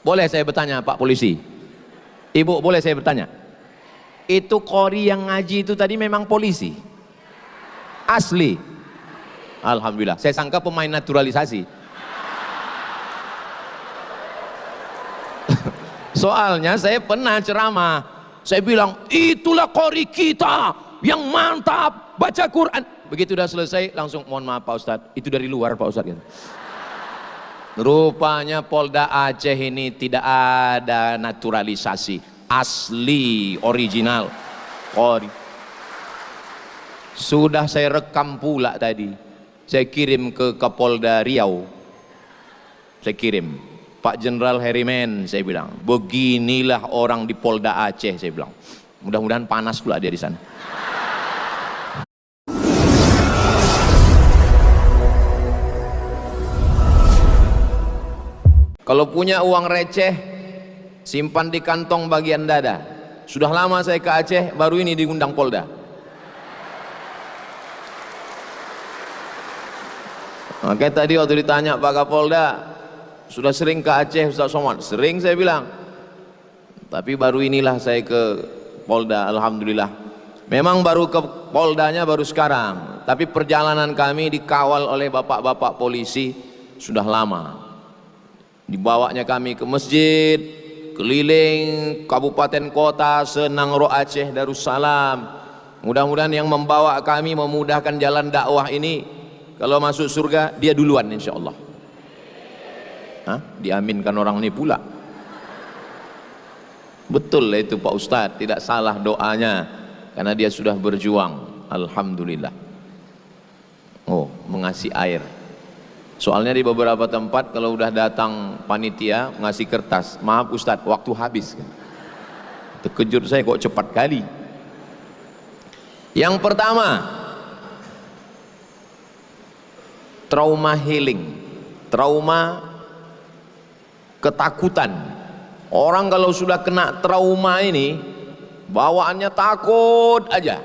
Boleh saya bertanya Pak Polisi? Ibu boleh saya bertanya? Itu qori yang ngaji itu tadi memang polisi? Asli? Alhamdulillah, saya sangka pemain naturalisasi. Soalnya saya pernah ceramah, saya bilang itulah qori kita yang mantap baca Quran. Begitu udah selesai langsung mohon maaf Pak Ustadz, itu dari luar Pak Ustadz gitu. Rupanya Polda Aceh ini tidak ada naturalisasi, asli original qori. Sudah saya rekam pula tadi, saya kirim ke Kapolda Riau, saya kirim Pak Jenderal Herimen, saya bilang beginilah orang di Polda Aceh, saya bilang mudah-mudahan panas pula dia di sana. Kalau punya uang receh, simpan di kantong bagian dada. Sudah lama saya ke Aceh, baru ini diundang Polda. Makanya tadi waktu ditanya Pak Kapolda, sudah sering ke Aceh Ustaz Somad? Sering saya bilang. Tapi baru inilah saya ke Polda, alhamdulillah. Memang baru ke Poldanya baru sekarang, tapi perjalanan kami dikawal oleh bapak-bapak polisi sudah lama. Dibawanya kami ke masjid, keliling kabupaten kota Senangro Aceh Darussalam. Mudah-mudahan yang membawa kami memudahkan jalan dakwah ini, kalau masuk surga dia duluan insya Allah. Diaminkan orang ini pula. Betul itu Pak Ustadz, tidak salah doanya, karena dia sudah berjuang. Alhamdulillah. Oh, mengasih air. Soalnya di beberapa tempat kalau udah datang panitia ngasih kertas, maaf Ustadz waktu habis. Terkejut saya kok cepat kali. Yang pertama, trauma healing, trauma ketakutan. Orang kalau sudah kena trauma ini bawaannya takut aja.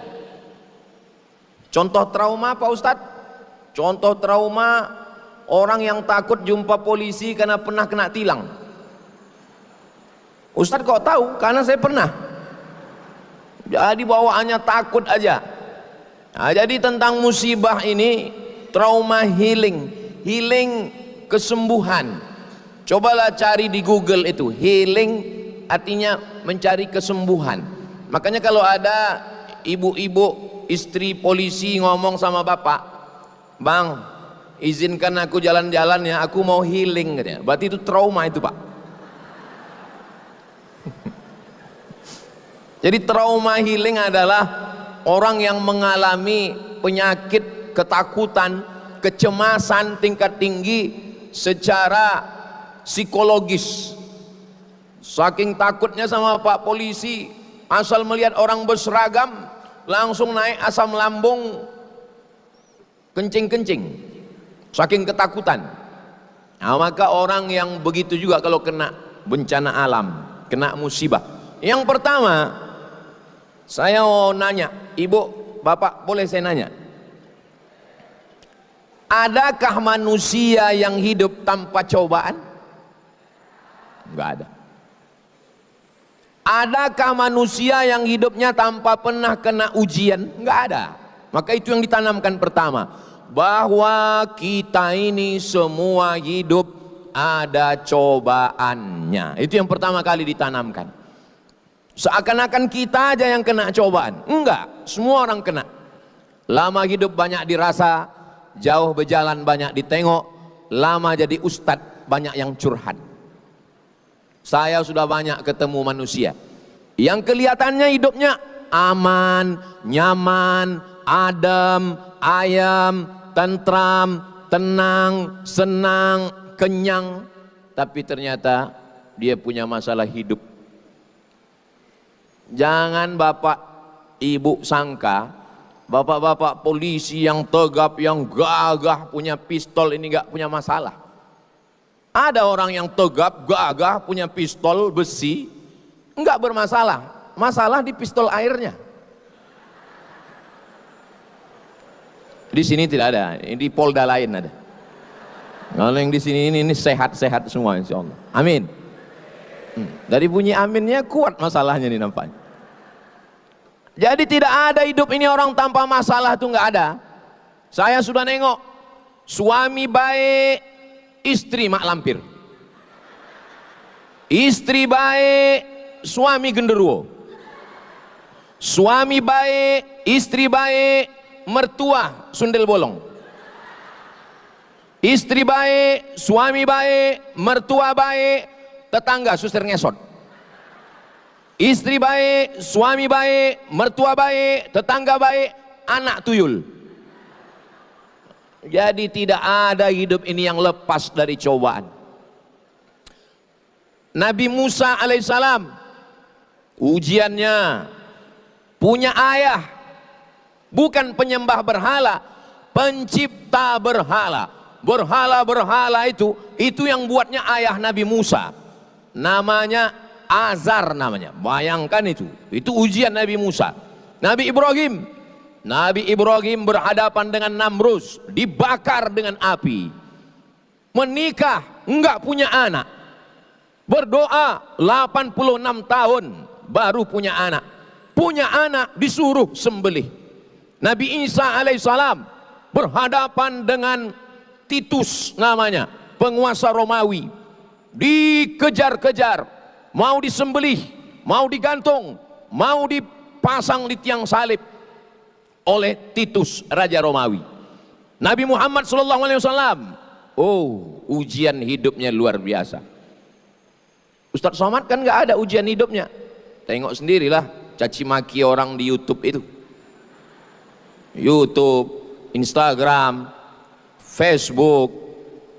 Contoh trauma Pak Ustadz? Contoh trauma orang yang takut jumpa polisi karena pernah kena tilang. Ustadz kok tahu? Karena saya pernah. Jadi bawaannya takut aja. Nah, jadi tentang musibah ini, trauma healing, healing kesembuhan. Cobalah cari di Google itu, healing artinya mencari kesembuhan. Makanya kalau ada ibu-ibu istri polisi ngomong sama bapak, Bang, izinkan aku jalan-jalan ya, aku mau healing katanya. Berarti itu trauma itu Pak. Jadi trauma healing adalah orang yang mengalami penyakit ketakutan, kecemasan tingkat tinggi secara psikologis. Saking takutnya sama Pak polisi, asal melihat orang berseragam langsung naik asam lambung, kencing-kencing, saking ketakutan. Nah, maka orang yang begitu juga kalau kena bencana alam, kena musibah. Yang pertama, saya mau nanya, Ibu, Bapak, boleh saya nanya? Adakah manusia yang hidup tanpa cobaan? Enggak ada. Adakah manusia yang hidupnya tanpa pernah kena ujian? Enggak ada. Maka itu yang ditanamkan pertama, bahwa kita ini semua hidup ada cobaannya. Itu yang pertama kali ditanamkan. Seakan-akan kita aja yang kena cobaan. Enggak, semua orang kena. Lama hidup banyak dirasa, jauh berjalan banyak ditengok, lama jadi ustadz banyak yang curhat. Saya sudah banyak ketemu manusia yang kelihatannya hidupnya aman, nyaman, adem, ayam, tentram, tenang, senang, kenyang, tapi ternyata dia punya masalah hidup. Jangan Bapak Ibu sangka bapak-bapak polisi yang tegap, yang gagah, punya pistol ini gak punya masalah. Ada orang yang tegap, gagah, punya pistol besi, enggak bermasalah. Masalah di pistol airnya. Di sini tidak ada, di Polda lain ada. Kalau yang di sini ini sehat-sehat semua insya Allah. Amin. Dari bunyi aminnya kuat masalahnya nih nampaknya. Jadi tidak ada hidup ini orang tanpa masalah, itu nggak ada. Saya sudah nengok suami baik, istri mak lampir. Istri baik, suami genderuwo. Suami baik, istri baik, mertua sundel bolong. Istri baik, suami baik, mertua baik, tetangga suster ngesot. Istri baik, suami baik, mertua baik, tetangga baik, anak tuyul. Jadi tidak ada hidup ini yang lepas dari cobaan. Nabi Musa alaihissalam, ujiannya punya ayah, bukan penyembah berhala, pencipta berhala. Berhala-berhala itu yang buatnya ayah Nabi Musa. Namanya Azar namanya. Bayangkan itu ujian Nabi Musa. Nabi Ibrahim berhadapan dengan Namrus, dibakar dengan api. Menikah, enggak punya anak. Berdoa 86 tahun baru punya anak. Punya anak disuruh sembelih. Nabi Isa alaihissalam berhadapan dengan Titus namanya, penguasa Romawi. Dikejar-kejar, mau disembelih, mau digantung, mau dipasang di tiang salib oleh Titus raja Romawi. Nabi Muhammad SAW, ujian hidupnya luar biasa. Ustadz Somad kan nggak ada ujian hidupnya. Tengok sendirilah caci maki orang di YouTube itu. YouTube, Instagram, Facebook,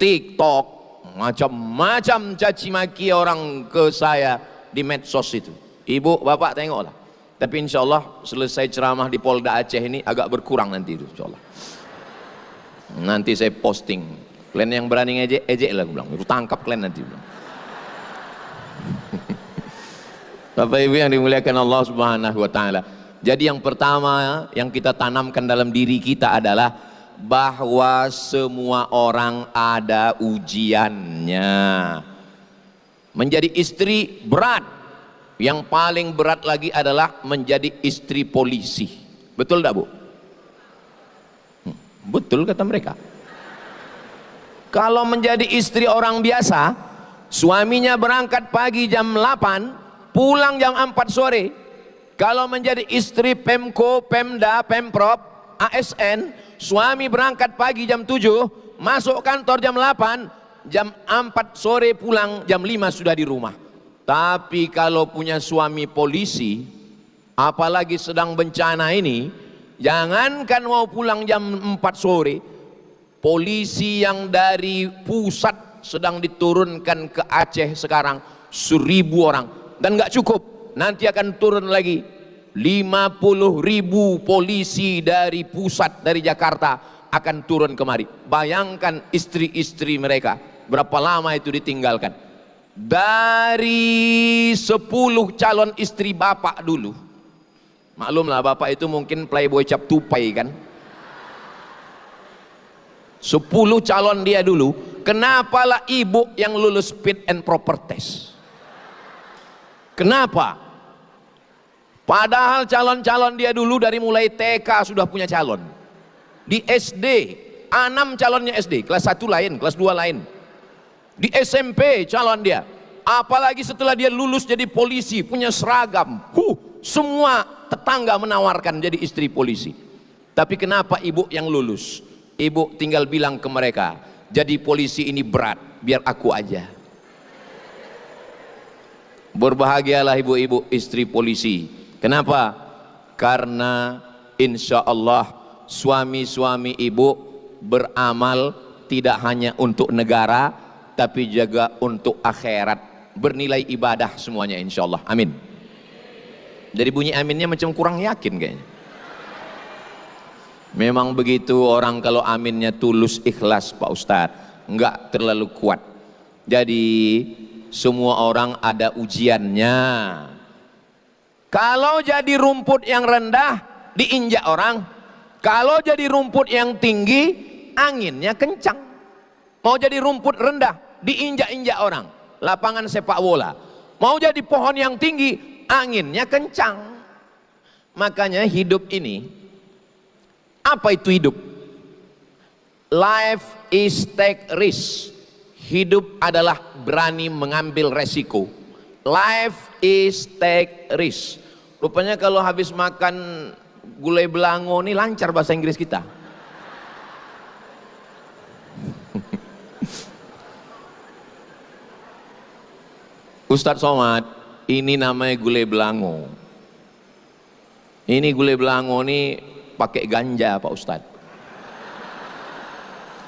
TikTok, macam-macam caci maki orang ke saya di medsos itu. Ibu, bapak tengoklah. Tapi insya Allah selesai ceramah di Polda Aceh ini agak berkurang nanti itu, insya Allah. Nanti saya posting. Kalian yang berani ngejek, ejek lah, bilang. Itu tangkap kalian nanti. Bapak Ibu yang dimuliakan Allah Subhanahu wa taala. Jadi yang pertama yang kita tanamkan dalam diri kita adalah bahwa semua orang ada ujiannya. Menjadi istri berat. Yang paling berat lagi adalah menjadi istri polisi. Betul tak, Bu? Betul kata mereka. Kalau menjadi istri orang biasa, suaminya berangkat pagi jam 8, pulang jam 4 sore. Kalau menjadi istri Pemko, Pemda, Pemprov, ASN, suami berangkat pagi jam 7, masuk kantor jam 8, jam 4 sore pulang, jam 5 sudah di rumah. Tapi kalau punya suami polisi, apalagi sedang bencana ini, jangankan mau pulang jam 4 sore, polisi yang dari pusat sedang diturunkan ke Aceh sekarang 1.000 orang. Dan nggak cukup, nanti akan turun lagi 50.000 polisi dari pusat, dari Jakarta akan turun kemari. Bayangkan istri-istri mereka berapa lama itu ditinggalkan. Dari 10 calon istri bapak dulu, maklumlah bapak itu mungkin playboy cap tupai kan, 10 calon dia dulu. Kenapalah ibu yang lulus fit and proper test? Kenapa? Padahal calon-calon dia dulu dari mulai TK sudah punya calon. Di SD, 6 calonnya SD, kelas 1 lain, kelas 2 lain. Di SMP calon dia. Apalagi setelah dia lulus jadi polisi, punya seragam. Semua tetangga menawarkan jadi istri polisi. Tapi kenapa ibu yang lulus? Ibu tinggal bilang ke mereka, jadi polisi ini berat, biar aku aja. Berbahagialah ibu-ibu istri polisi. Kenapa? Karena insya Allah suami-suami ibu beramal tidak hanya untuk negara, tapi juga untuk akhirat. Bernilai ibadah semuanya insya Allah. Amin. Dari bunyi aminnya macam kurang yakin kayaknya. Memang begitu orang kalau aminnya tulus ikhlas Pak Ustadz, enggak terlalu kuat. Jadi semua orang ada ujiannya. Kalau jadi rumput yang rendah diinjak orang, kalau jadi rumput yang tinggi anginnya kencang. Mau jadi rumput rendah diinjak-injak orang. Lapangan sepak bola, Mau jadi pohon yang tinggi, anginnya kencang. Makanya hidup ini, apa itu hidup? Life is take risk. Hidup adalah berani mengambil resiko. Life is take risk. Rupanya kalau habis makan gulai belango ini lancar bahasa Inggris kita. Ustadz Somad, ini namanya gulai belango. Ini gulai belango ini pakai ganja Pak Ustadz.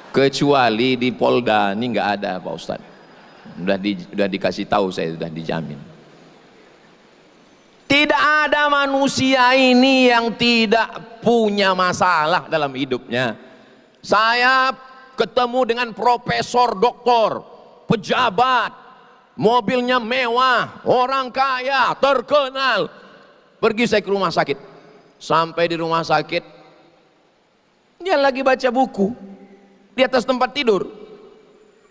Kecuali di Polda ini nggak ada Pak Ustadz. Udah dikasih tahu, saya sudah dijamin. Tidak ada manusia ini yang tidak punya masalah dalam hidupnya. Saya ketemu dengan profesor, doktor, pejabat, mobilnya mewah, orang kaya, terkenal. Pergi saya ke rumah sakit. Sampai di rumah sakit, dia lagi baca buku di atas tempat tidur.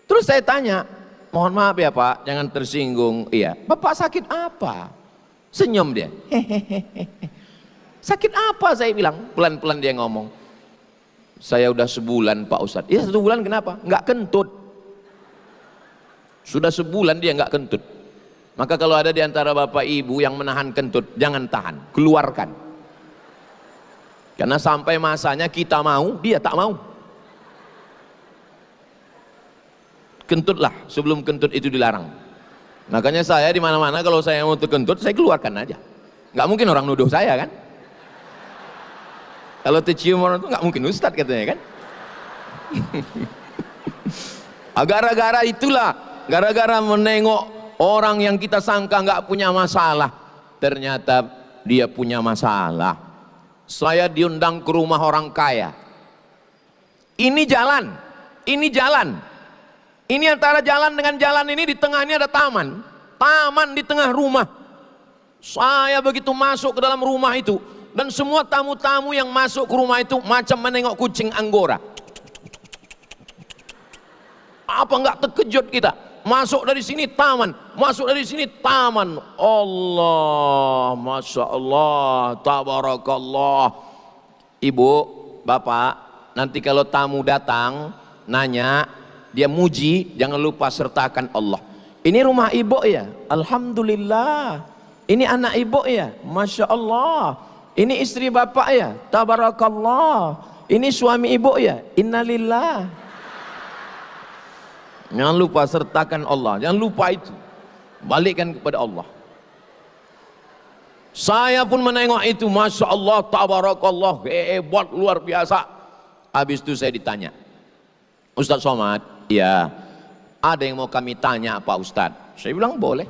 Terus saya tanya, mohon maaf ya Pak, jangan tersinggung. Iya, Bapak sakit apa? Senyum dia. Hehehe. Sakit apa saya bilang? Pelan-pelan dia ngomong. Saya udah sebulan Pak Ustadz. Iya, 1 bulan kenapa? Nggak kentut. Sudah sebulan dia nggak kentut. Maka kalau ada di antara bapak ibu yang menahan kentut, jangan tahan, keluarkan. Karena sampai masanya kita mau, dia tak mau. Kentutlah sebelum kentut itu dilarang. Makanya saya di mana-mana kalau saya mau kentut, saya keluarkan aja. Nggak mungkin orang nuduh saya kan? Kalau tercium orang itu nggak mungkin Ustadz katanya kan? Gara-gara itulah, gara-gara menengok orang yang kita sangka nggak punya masalah, ternyata dia punya masalah. Saya diundang ke rumah orang kaya. Ini jalan, ini jalan. Ini antara jalan dengan jalan ini, di tengahnya ada taman. Taman di tengah rumah. Saya begitu masuk ke dalam rumah itu, dan semua tamu-tamu yang masuk ke rumah itu macam menengok kucing Anggora. Apa nggak terkejut kita? Masuk dari sini taman, masuk dari sini taman. Allah, Masya Allah, Tabarakallah. Ibu, Bapak, nanti kalau tamu datang, nanya, dia muji, jangan lupa sertakan Allah. Ini rumah ibu ya? Alhamdulillah. Ini anak ibu ya? Masya Allah. Ini istri bapak ya? Tabarakallah. Ini suami ibu ya? Innalillah. Jangan lupa sertakan Allah. Jangan lupa itu. Balikkan kepada Allah. Saya pun menengok itu. Masya Allah, tabarakallah. Hebat, luar biasa. Habis itu saya ditanya, Ustadz Somad, ya, ada yang mau kami tanya Pak Ustadz. Saya bilang boleh.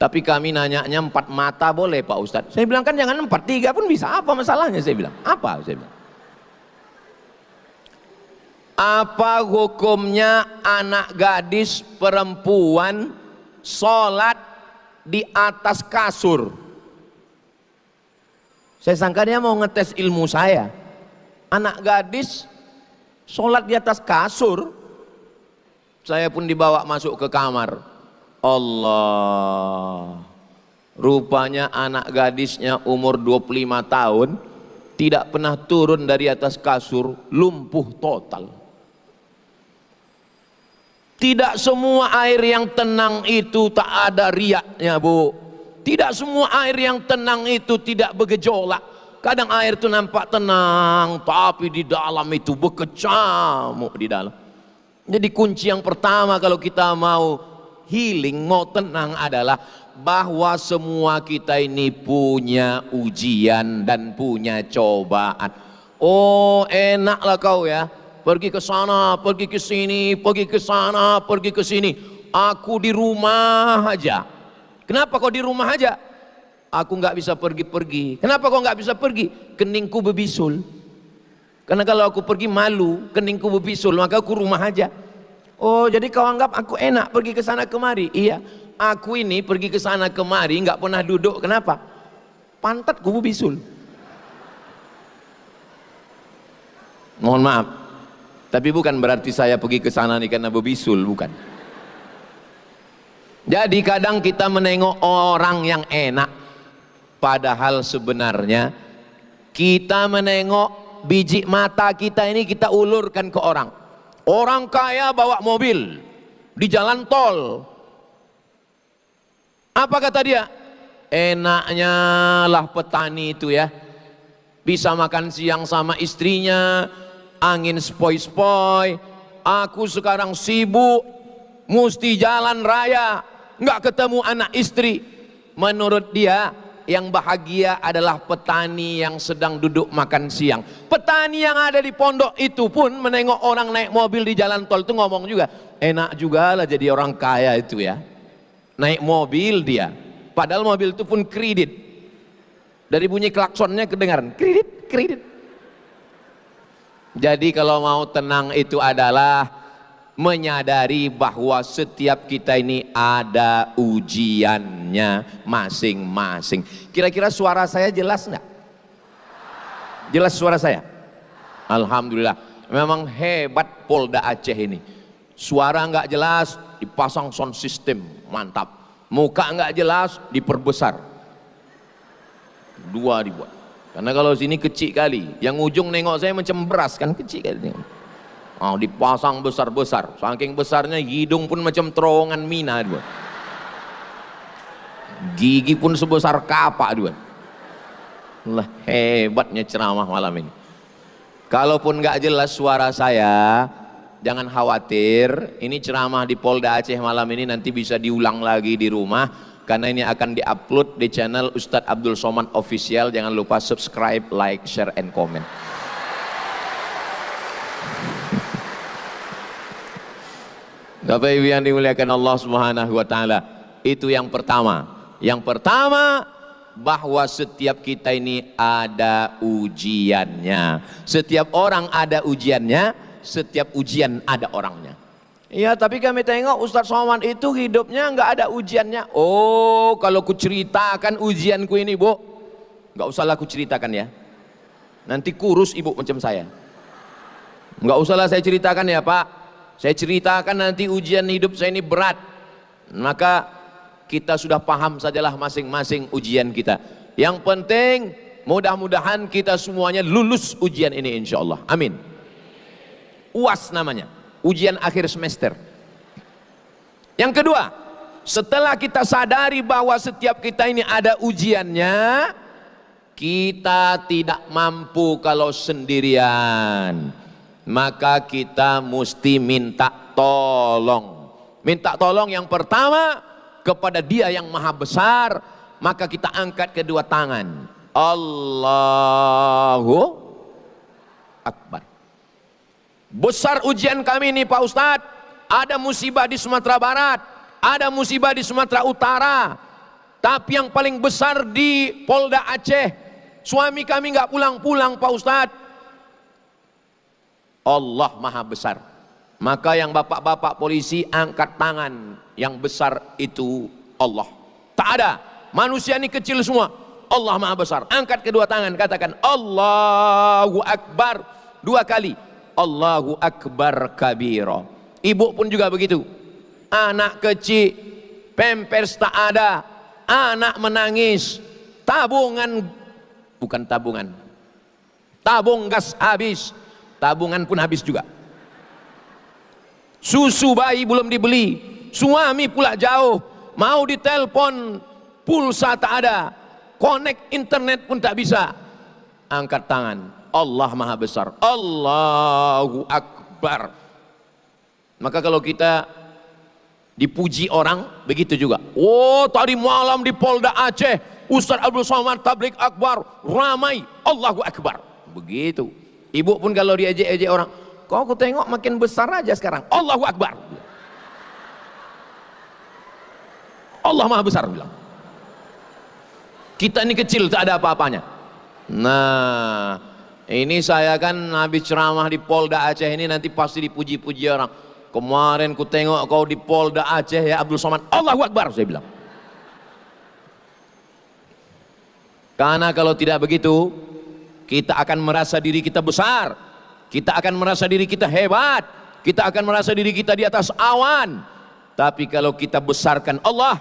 Tapi kami nanyanya 4 mata boleh Pak Ustadz. Saya bilang kan jangan 4, 3 pun bisa. Apa masalahnya? Saya bilang. Apa? Saya bilang. Apa hukumnya anak gadis perempuan sholat di atas kasur? Saya sangka dia mau ngetes ilmu saya. Anak gadis sholat di atas kasur. Saya pun dibawa masuk ke kamar. Allah, rupanya anak gadisnya umur 25 tahun tidak pernah turun dari atas kasur, lumpuh total. Tidak semua air yang tenang itu tak ada riaknya, Bu. Tidak semua air yang tenang itu tidak bergejolak. Kadang air itu nampak tenang, tapi di dalam itu berkecamuk di dalam. Jadi kunci yang pertama kalau kita mau healing, mau tenang adalah bahwa semua kita ini punya ujian dan punya cobaan. Oh, enaklah kau ya, pergi ke sana, pergi ke sini, pergi ke sana, pergi ke sini. Aku di rumah aja. Kenapa kau di rumah aja? Aku nggak bisa pergi-pergi. Kenapa kau nggak bisa pergi? Keningku berbisul. Karena kalau aku pergi malu, keningku berbisul, maka aku rumah aja. Oh, jadi kau anggap aku enak pergi ke sana kemari? Iya, aku ini pergi ke sana kemari nggak pernah duduk. Kenapa? Pantatku berbisul. Mohon maaf, tapi bukan berarti saya pergi ke sana nih karena berbisul, bukan. Jadi kadang kita menengok orang yang enak, padahal sebenarnya kita menengok biji mata kita ini kita ulurkan ke orang. Orang kaya bawa mobil di jalan tol. Apa kata dia? Enaknya lah petani itu ya, bisa makan siang sama istrinya, angin sepoi-sepoi. Aku sekarang sibuk, mesti jalan raya, nggak ketemu anak istri. Menurut dia, yang bahagia adalah petani yang sedang duduk makan siang. Petani yang ada di pondok itu pun menengok orang naik mobil di jalan tol itu ngomong juga, enak juga lah jadi orang kaya itu ya, naik mobil dia. Padahal mobil itu pun kredit. Dari bunyi klaksonnya kedengaran, kredit, kredit. Jadi kalau mau tenang itu adalah menyadari bahwa setiap kita ini ada ujiannya masing-masing. Kira-kira suara saya jelas enggak? Jelas suara saya? Alhamdulillah. Memang hebat Polda Aceh ini. Suara enggak jelas dipasang sound system, mantap. Muka enggak jelas diperbesar. 2 dibuat. Karena kalau sini kecil kali, yang ujung nengok saya macam beras kan, kecil kali. Oh, dipasang besar-besar, saking besarnya hidung pun macam terowongan mina dua. Gigi pun sebesar kapak dua. Lah hebatnya ceramah malam ini. Kalaupun nggak jelas suara saya, jangan khawatir. Ini ceramah di Polda Aceh malam ini nanti bisa diulang lagi di rumah. Karena ini akan diupload di channel Ustadz Abdul Somad Official. Jangan lupa subscribe, like, share, and comment. Bapak Ibu yang dimuliakan Allah Subhanahu wa Ta'ala, itu yang pertama. Yang pertama, bahwa setiap kita ini ada ujiannya. Setiap orang ada ujiannya, setiap ujian ada orangnya. Iya, tapi kami tengok Ustadz Somad itu hidupnya nggak ada ujiannya. Oh, kalau ku ceritakan ujianku ini, Bu, nggak usahlah ku ceritakan ya. Nanti kurus ibu macam saya. Nggak usahlah saya ceritakan ya Pak. Saya ceritakan nanti ujian hidup saya ini berat. Maka kita sudah paham sajalah masing-masing ujian kita. Yang penting mudah-mudahan kita semuanya lulus ujian ini insya Allah. Amin. UAS namanya. Ujian akhir semester. Yang kedua, setelah kita sadari bahwa setiap kita ini ada ujiannya, kita tidak mampu kalau sendirian. Maka kita mesti minta tolong. Minta tolong yang pertama kepada Dia yang Maha Besar. Maka kita angkat kedua tangan. Allahu Akbar. Besar ujian kami ini Pak Ustadz. Ada musibah di Sumatera Barat, ada musibah di Sumatera Utara, tapi yang paling besar di Polda Aceh. Suami kami nggak pulang-pulang Pak Ustadz. Allah Maha Besar. Maka yang bapak-bapak polisi angkat tangan. Yang besar itu Allah. Tak ada, manusia ini kecil semua. Allah Maha Besar. Angkat kedua tangan, katakan Allahu Akbar 2 kali. Allahu Akbar kabira. Ibu pun juga begitu. Anak kecil, pampers tak ada, anak menangis, tabungan, bukan tabungan, tabung gas habis, tabungan pun habis juga. Susu bayi belum dibeli, suami pula jauh, mau ditelepon, pulsa tak ada, connect internet pun tak bisa. Angkat tangan. Allah Maha Besar. Allahu Akbar. Maka kalau kita dipuji orang, begitu juga. Oh, tadi malam di Polda Aceh, Ustadz Abdul Somad Tablik Akbar, ramai, Allahu Akbar. Begitu. Ibu pun kalau diejek-ejek orang, kok aku tengok makin besar aja sekarang. Allahu Akbar. Allah Maha Besar bilang. Kita ini kecil, tak ada apa-apanya. Nah, ini saya kan habis ceramah di Polda Aceh ini nanti pasti dipuji-puji orang. Kemarin ku tengok kau di Polda Aceh ya Abdul Somad. Allahu Akbar saya bilang. Karena kalau tidak begitu, kita akan merasa diri kita besar. Kita akan merasa diri kita hebat. Kita akan merasa diri kita di atas awan. Tapi kalau kita besarkan Allah,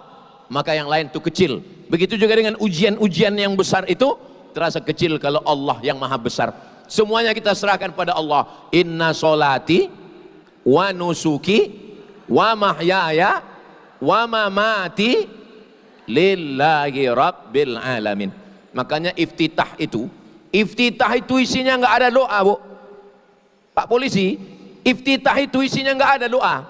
maka yang lain itu kecil. Begitu juga dengan ujian-ujian yang besar itu terasa kecil kalau Allah yang maha besar. Semuanya kita serahkan pada Allah. Inna solati wa nusuki wa mahyaya wa mamati lillahi rabbil alamin. Makanya iftitah itu isinya nggak ada doa, Bu. Pak polisi, iftitah itu isinya nggak ada doa.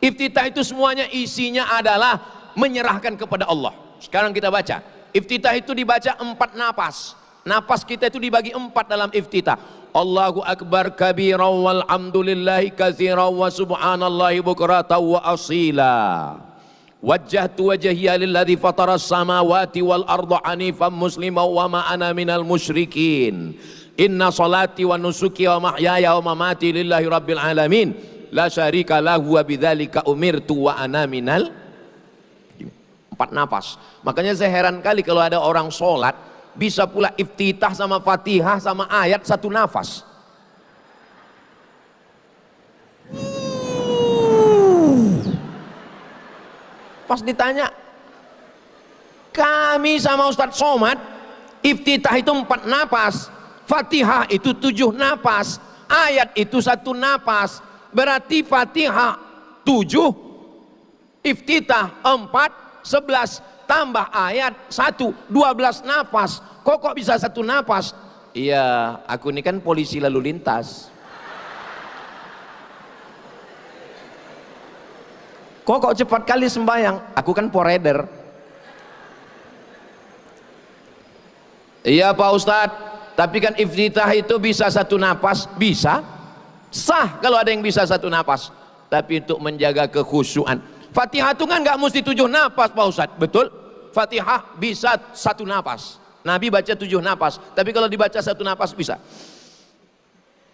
Iftitah itu semuanya isinya adalah menyerahkan kepada Allah. Sekarang kita baca. Iftitah itu dibaca 4 napas. Napas kita itu dibagi 4 dalam iftitah. Allahu akbar kabira walhamdulillahi katsira wa subhanallahi bukratan wa asila. Wajjahtu wajhiya lilladzi fataras samawati wal arda hanifan musliman wa ma ana minal musyrikin. Inna salati wa nusuki wa mahyaya wa mamati lillahi rabbil alamin. La syarika lahu wa bidzalika umirtu wa ana minal. 4 napas. Makanya saya heran kali kalau ada orang sholat bisa pula iftitah sama Fatihah sama ayat 1 nafas. Pas ditanya, kami sama Ustadz Somad, iftitah itu 4 napas, Fatihah itu 7 napas, ayat itu 1 napas. Berarti Fatihah 7, iftitah 4, 11, tambah ayat 1, 12 napas. Kok bisa 1 napas? Iya, aku ini kan polisi lalu lintas. Kok cepat kali sembahyang? Aku kan poreder. Iya Pak Ustadz, tapi kan iftitah itu bisa 1 napas, bisa. Sah kalau ada yang bisa 1 napas. Tapi untuk menjaga kekhusyuan. Fatihah itu kan nggak mesti 7 napas Pak Ustadz, betul? Fatihah bisa 1 napas. Nabi baca 7 napas, tapi kalau dibaca 1 napas bisa.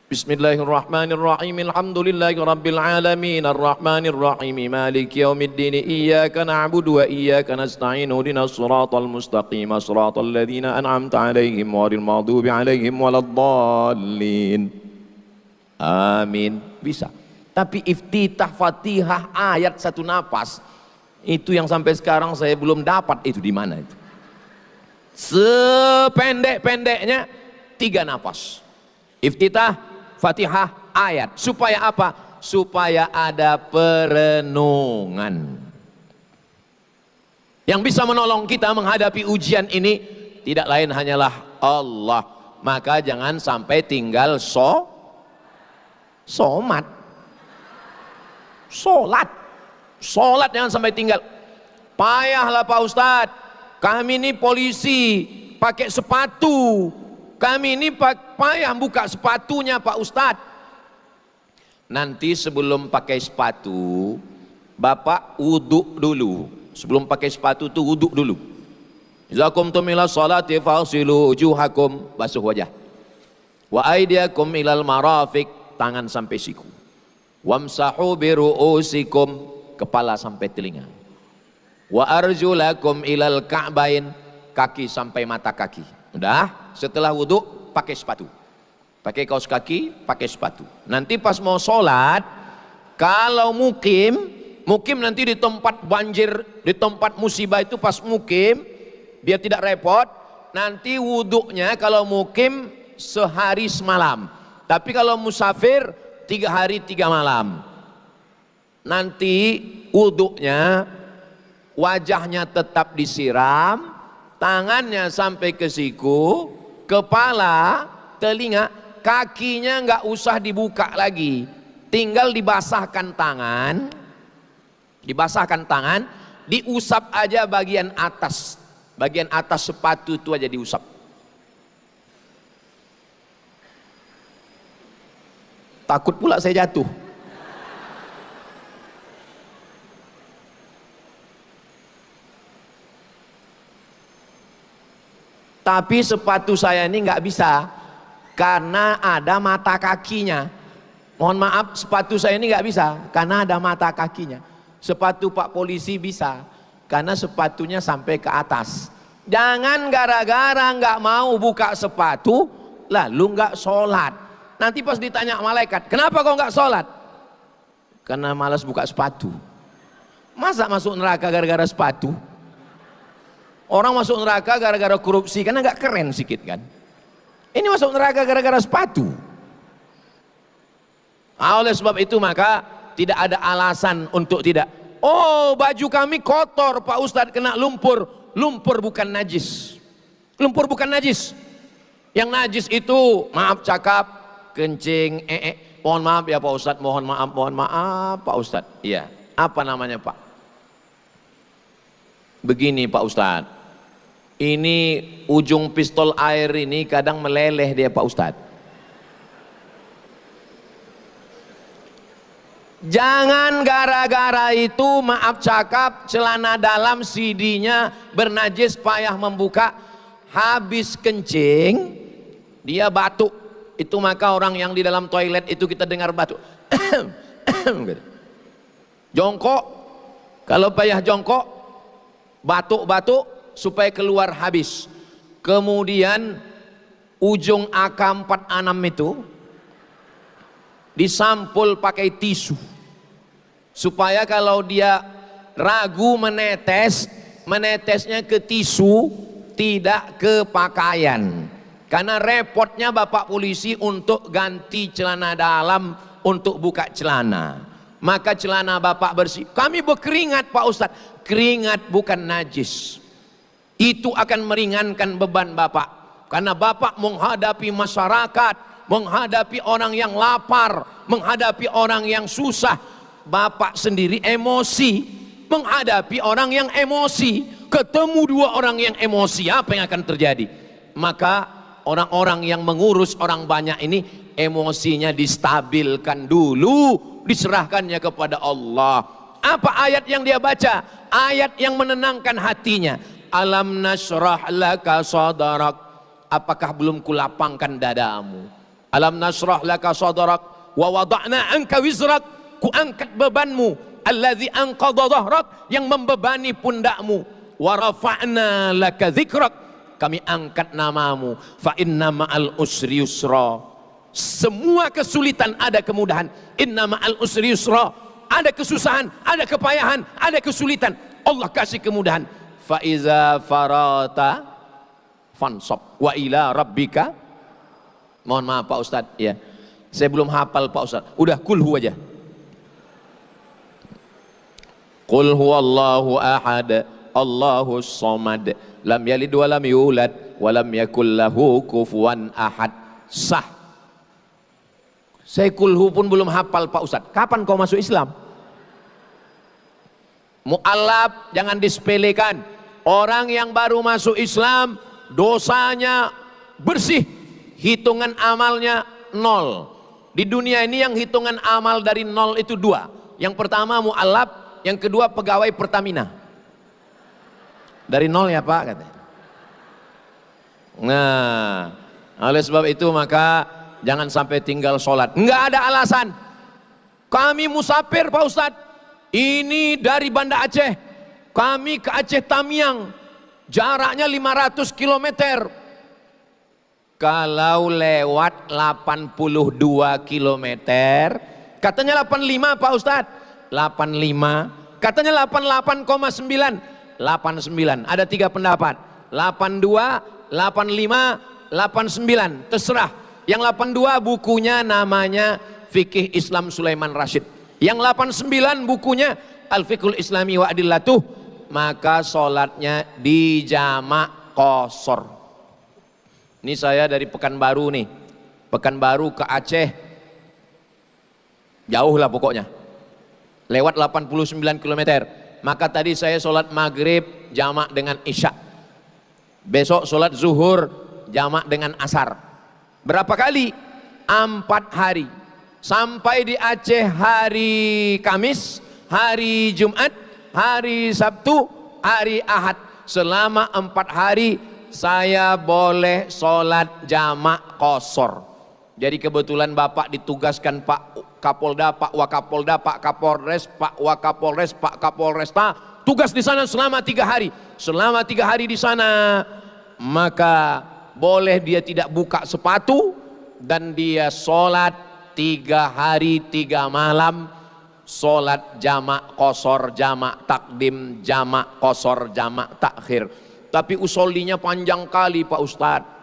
Bismillahirrahmanirrahim. Alhamdulillahi rabbil alamin arrahmanir rahim maliki yaumiddin iyyaka na'budu wa iyyaka nasta'in ihdinas siratal mustaqim siratal ladzina an'amta 'alaihim ghairil maghdubi 'alaihim waladdallin. Amin. Bisa. Tapi iftitah Fatihah ayat 1 napas itu yang sampai sekarang saya belum dapat itu di mana itu. Sependek-pendeknya 3 napas. Iftitah Fatihah ayat. Supaya apa? Supaya ada perenungan. Yang bisa menolong kita menghadapi ujian ini tidak lain hanyalah Allah. Maka jangan sampai tinggal somat. Sholat jangan sampai tinggal. Payahlah Pak Ustadz, kami ini polisi pakai sepatu, kami ini payah buka sepatunya Pak Ustadz. Nanti sebelum pakai sepatu Bapak wuduk dulu. Sebelum pakai sepatu tuh wuduk dulu. Idza qumtum ila sholati faghsilu wujuhakum, basuh wajah. Wa aydiyakum ilal marafiq, tangan sampai siku. Wamsahu bi ru'usikum, kepala sampai telinga. Wa arjulakum ilal ka'bain, kaki sampai mata kaki. Udah, setelah wudhu pakai sepatu. Pakai kaos kaki, pakai sepatu. Nanti pas mau sholat, kalau mukim nanti di tempat banjir, di tempat musibah itu pas mukim, biar tidak repot, nanti wudhunya kalau mukim sehari semalam. Tapi kalau musafir 3 hari 3 malam. Nanti wudhunya wajahnya tetap disiram, tangannya sampai ke siku, kepala, telinga, kakinya nggak usah dibuka lagi, tinggal dibasahkan tangan, diusap aja bagian atas sepatu itu aja diusap. Takut pula saya jatuh. Tapi sepatu saya ini nggak bisa karena ada mata kakinya. Mohon maaf, sepatu saya ini nggak bisa karena ada mata kakinya. Sepatu Pak polisi bisa karena sepatunya sampai ke atas. Jangan gara-gara nggak mau buka sepatu lalu nggak sholat. Nanti pas ditanya malaikat, kenapa kau nggak sholat? Karena malas buka sepatu. Masa masuk neraka gara-gara sepatu? Orang masuk neraka gara-gara korupsi, kan agak keren sedikit kan. Ini masuk neraka gara-gara sepatu. Oleh sebab itu maka tidak ada alasan untuk tidak. Oh, baju kami kotor Pak Ustadz, kena lumpur. Lumpur bukan najis. Lumpur bukan najis. Yang najis itu, maaf cakap, kencing, mohon maaf ya Pak Ustadz, mohon maaf Pak Ustadz. Iya, apa namanya Pak? Begini Pak Ustadz, ini ujung pistol air ini kadang meleleh dia Pak Ustadz. Jangan gara-gara itu maaf cakap celana dalam CD-nya bernajis payah membuka, habis kencing dia batuk. Itu maka orang yang di dalam toilet itu kita dengar batuk. Jongkok, kalau payah jongkok batuk-batuk supaya keluar habis. Kemudian ujung AK46 itu disampul pakai tisu supaya kalau dia ragu menetesnya ke tisu, tidak ke pakaian. Karena repotnya bapak polisi untuk ganti celana dalam, untuk buka celana. Maka celana bapak bersih. Kami berkeringat Pak Ustadz. Keringat bukan najis. Itu akan meringankan beban bapak. Karena bapak menghadapi masyarakat, menghadapi orang yang lapar, menghadapi orang yang susah. Bapak sendiri emosi, menghadapi orang yang emosi. Ketemu dua orang yang emosi, apa yang akan terjadi? Maka orang-orang yang mengurus orang banyak ini emosinya distabilkan dulu, diserahkannya kepada Allah. Apa ayat yang dia baca? Ayat yang menenangkan hatinya. Alam nasrah laka sadrak. Apakah belum kulapangkan dadamu? Alam nasrah laka sadrak wa wada'na anka wizrak. Kuangkat bebanmu. Allazi anqadha dhahrak, yang membebani pundakmu. Wa rafa'na laka dzikrak, kami angkat namamu. Fa inna ma'al usri yusra. Semua kesulitan ada kemudahan. Inna ma'al usri yusra. Ada kesusahan, ada kepayahan, ada kesulitan, Allah kasih kemudahan. Fa iza farata fansab wa ila rabbika. Mohon maaf Pak Ustadz ya, saya belum hafal Pak Ustadz. Udah kulhu aja. Qul huwallahu ahad, Allahus samad, lam yalid wa lam yulad wa lam yakul lahu kufuwan ahad. Sah. Saya kulhu pun belum hafal Pak Ustadz. Kapan kau masuk Islam? Mu'alaf jangan disepelekan. Orang yang baru masuk Islam dosanya bersih, hitungan amalnya 0. Di dunia ini yang hitungan amal dari 0 itu 2. Yang pertama mu'alaf, yang kedua pegawai Pertamina. Dari 0 ya Pak katanya. Nah, oleh sebab itu maka jangan sampai tinggal sholat. Enggak ada alasan. Kami musafir Pak Ustadz. Ini dari Banda Aceh. Kami ke Aceh Tamiang. Jaraknya 500 km. Kalau lewat 82 km. Katanya 85 Pak Ustadz. 85. Katanya 88,9. 89. Ada 3 pendapat. 82, 85, 89. Terserah. Yang 82 bukunya namanya Fikih Islam Sulaiman Rashid. Yang 89 bukunya Al-Fiqhul Islami wa Adillatuh. Maka sholatnya di jamak qasar. Ini saya dari Pekanbaru nih. Pekanbaru ke Aceh. Jauh lah pokoknya. Lewat 89 km. Maka tadi saya sholat maghrib jamak dengan isya. Besok sholat zuhur jamak dengan asar. Berapa kali? 4 hari. Sampai di Aceh hari Kamis, hari Jumat, hari Sabtu, hari Ahad. Selama 4 hari saya boleh sholat jamak qasar. Jadi kebetulan Bapak ditugaskan Pak Kapolda, Pak Wakapolda, Pak Kapolres, Pak Wakapolres, Pak Kapolresta. Tugas di sana selama 3 hari. Selama 3 hari di sana, maka boleh dia tidak buka sepatu dan dia sholat 3 hari 3 malam solat jamak qasar, jamak takdim, jamak qasar, jamak takhir. Tapi usollinya panjang kali Pak Ustadz.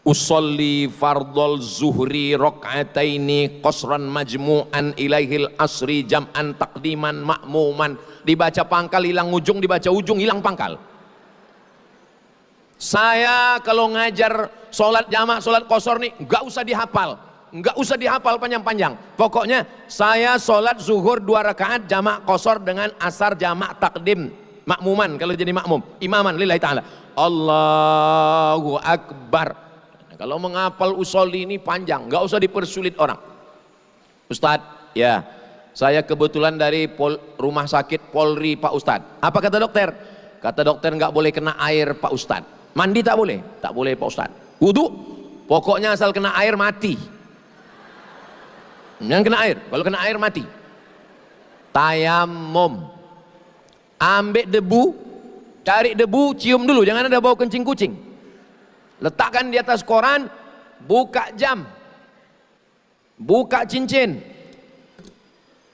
Usolli fardol zuhri rakaataini qasran majmu'an ilaihil asri jam'an takdiman ma'muman. Dibaca pangkal hilang ujung, dibaca ujung hilang pangkal. Saya kalau ngajar solat jamak, solat qasar nih nggak usah dihafal. Enggak usah dihafal panjang-panjang. Pokoknya saya sholat zuhur 2 rakaat jamak qasar dengan asar jamak takdim makmuman, kalau jadi makmum imaman lillahi ta'ala, Allahu Akbar. Kalau menghafal usolli ini panjang, enggak usah dipersulit orang. Ustadz, ya saya kebetulan dari rumah sakit Polri Pak Ustadz. Apa kata dokter? Kata dokter enggak boleh kena air Pak Ustadz. Mandi tak boleh? Tak boleh Pak Ustadz. Wudu? Pokoknya asal kena air mati. Yang kena air, kalau kena air mati. Tayamum, ambil debu, cari debu, cium dulu, jangan ada bau kencing kucing. Letakkan di atas koran, buka jam, buka cincin,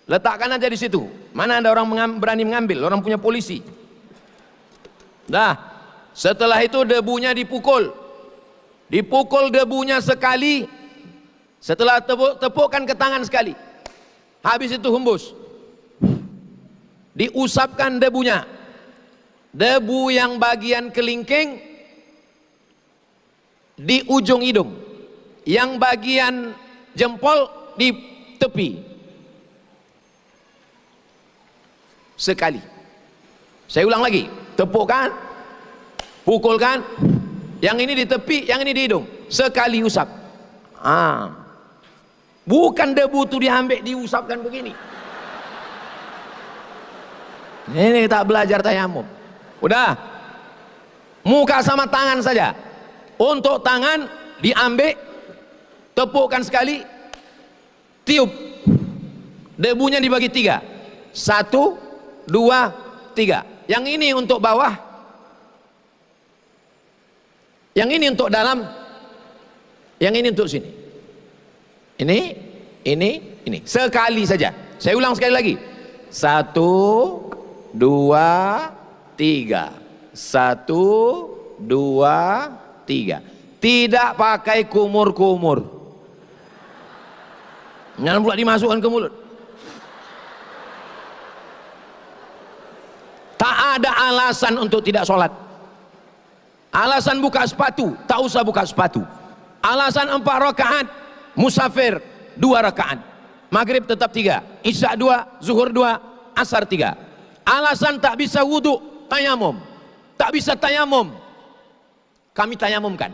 letakkan aja di situ. Mana ada orang berani mengambil, orang punya polisi. Dah, setelah itu debunya dipukul debunya sekali. Setelah tepukkan ke tangan sekali, habis itu hembus, diusapkan debunya, debu yang bagian kelingking di ujung hidung, yang bagian jempol di tepi, sekali. Saya ulang lagi, tepukkan, pukulkan, yang ini di tepi, yang ini di hidung, sekali usap. Bukan debu itu diambil diusapkan begini. Ini tak belajar tayamum. Udah, muka sama tangan saja. Untuk tangan diambil, tepukkan sekali, tiup, debunya dibagi 3, 1, 2, 3. Yang ini untuk bawah, yang ini untuk dalam, yang ini untuk sini. Ini sekali saja. Saya ulang sekali lagi. 1, 2, 3. 1, 2, 3. Tidak pakai kumur-kumur. Jangan pula dimasukkan ke mulut. Tak ada alasan untuk tidak sholat. Alasan buka sepatu, tak usah buka sepatu. Alasan 4 rakaat musafir 2 rakaat, maghrib tetap 3, isya 2, zuhur 2, asar 3. Alasan tak bisa wudhu, tayamum. Tak bisa tayamum, kami tayamumkan.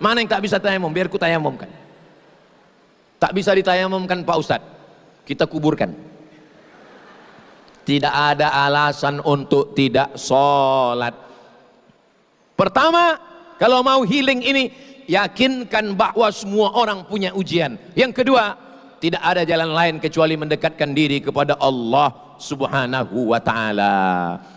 Mana yang tak bisa tayamum? Biar ku tayamumkan. Tak bisa ditayamumkan Pak Ustadz, kita kuburkan. Tidak ada alasan untuk tidak sholat. Pertama, kalau mau healing ini, yakinkan bahwa semua orang punya ujian. Yang kedua, tidak ada jalan lain kecuali mendekatkan diri kepada Allah Subhanahu wa ta'ala.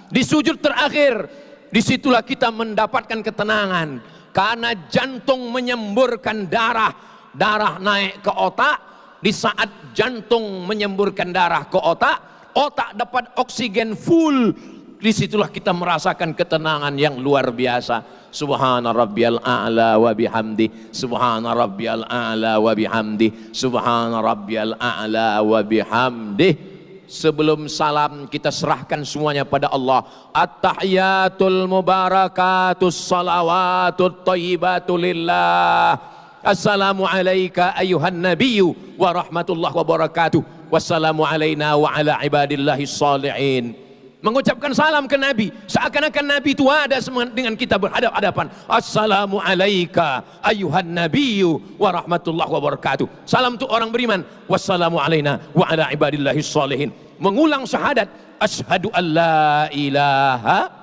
Di sujud terakhir, disitulah kita mendapatkan ketenangan, karena jantung menyemburkan darah, darah naik ke otak. Di saat jantung menyemburkan darah ke otak, otak dapat oksigen full. Disitulah kita merasakan ketenangan yang luar biasa. Subhana rabbiyal a'la wa bihamdi, subhana rabbiyal a'la wa bihamdi, subhana rabbiyal a'la wa bihamdi. Sebelum salam kita serahkan semuanya pada Allah. At-tahiyatul mubarakatus salawatut thayyibatu lillah. Assalamu alayka ayuhan nabiyyu wa rahmatullahi wa barakatuh. Wassalamu alayna wa ala ibadillahis salihin. Mengucapkan salam ke Nabi, seakan-akan Nabi itu ada dengan kita berhadap-hadapan. Assalamu alayka ayuhan nabiyyu wa rahmatullahi wa barakatuh. Salam untuk orang beriman. Wassalamu alayna wa ala ibadillahis salihin. Mengulang syahadat, asyhadu an la ilaha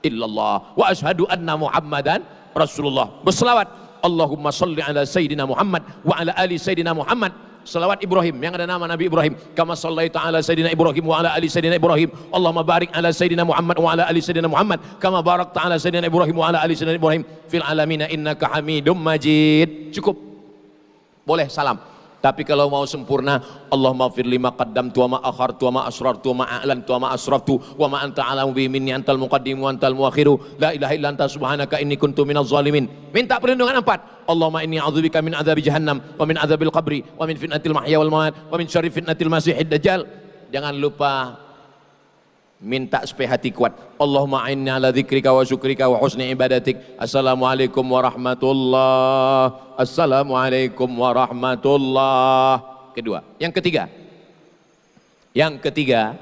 illallah wa asyhadu anna muhammadan rasulullah. Berselawat, Allahumma salli ala sayyidina Muhammad wa ala ali sayyidina Muhammad. Salawat Ibrahim yang ada nama Nabi Ibrahim. Kama sallaita ala sayyidina Ibrahim wa ala ali sayyidina Ibrahim. Allahumma barik ala sayyidina Muhammad wa ala ali sayyidina Muhammad. Kama barakta ala sayyidina Ibrahim wa ala ali sayyidina Ibrahim fil alamina innaka Hamidum Majid. Cukup. Boleh salam. Tapi kalau mau sempurna, Allahumma fir lima qaddamtu wa ma akhartu wa ma asrartu wa ma a'lantu wa ma asraftu wa ma anta a'lamu bihi minni antal muqaddim wa antal muakhiru la ilaha illa anta subhanaka inni kuntu minaz zalimin. Minta perlindungan 4. Allahumma inni a'udzubika min adzabi jahannam wa min adzabil qabri wa min fitnatil mahya wal mamat wa min syarri fitnatil masiihid dajjal. Jangan lupa minta supaya hati kuat. Allahumma a'inni ala dzikrika wa syukrika wa husni ibadatik. Assalamualaikum warahmatullahi. Assalamualaikum warahmatullahi. Kedua. Yang ketiga,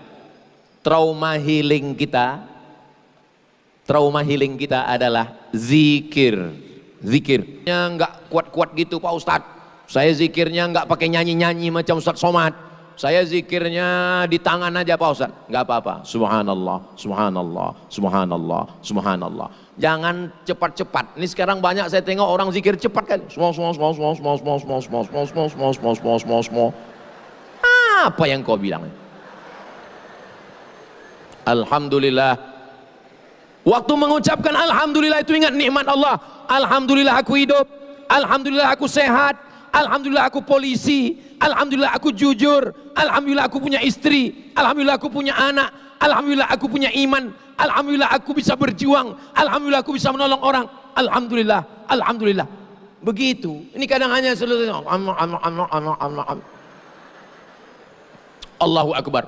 trauma healing kita adalah zikir. Zikirnya enggak kuat-kuat gitu Pak Ustadz. Saya zikirnya enggak pakai nyanyi-nyanyi macam Ustadz Somad. Saya zikirnya di tangan aja Pak Ustaz. Enggak apa-apa. Subhanallah, subhanallah, subhanallah, subhanallah. Jangan cepat-cepat. Ini sekarang banyak saya tengok orang zikir cepat kan. Apa yang kau bilang? Alhamdulillah. Waktu mengucapkan alhamdulillah itu ingat nikmat Allah. Alhamdulillah aku hidup. Alhamdulillah aku sehat. Alhamdulillah aku polisi. Alhamdulillah aku jujur. Alhamdulillah aku punya istri. Alhamdulillah aku punya anak. Alhamdulillah aku punya iman. Alhamdulillah aku bisa berjuang. Alhamdulillah aku bisa menolong orang. Alhamdulillah. Alhamdulillah. Begitu. Ini kadang hanya selesai. Allahu Akbar.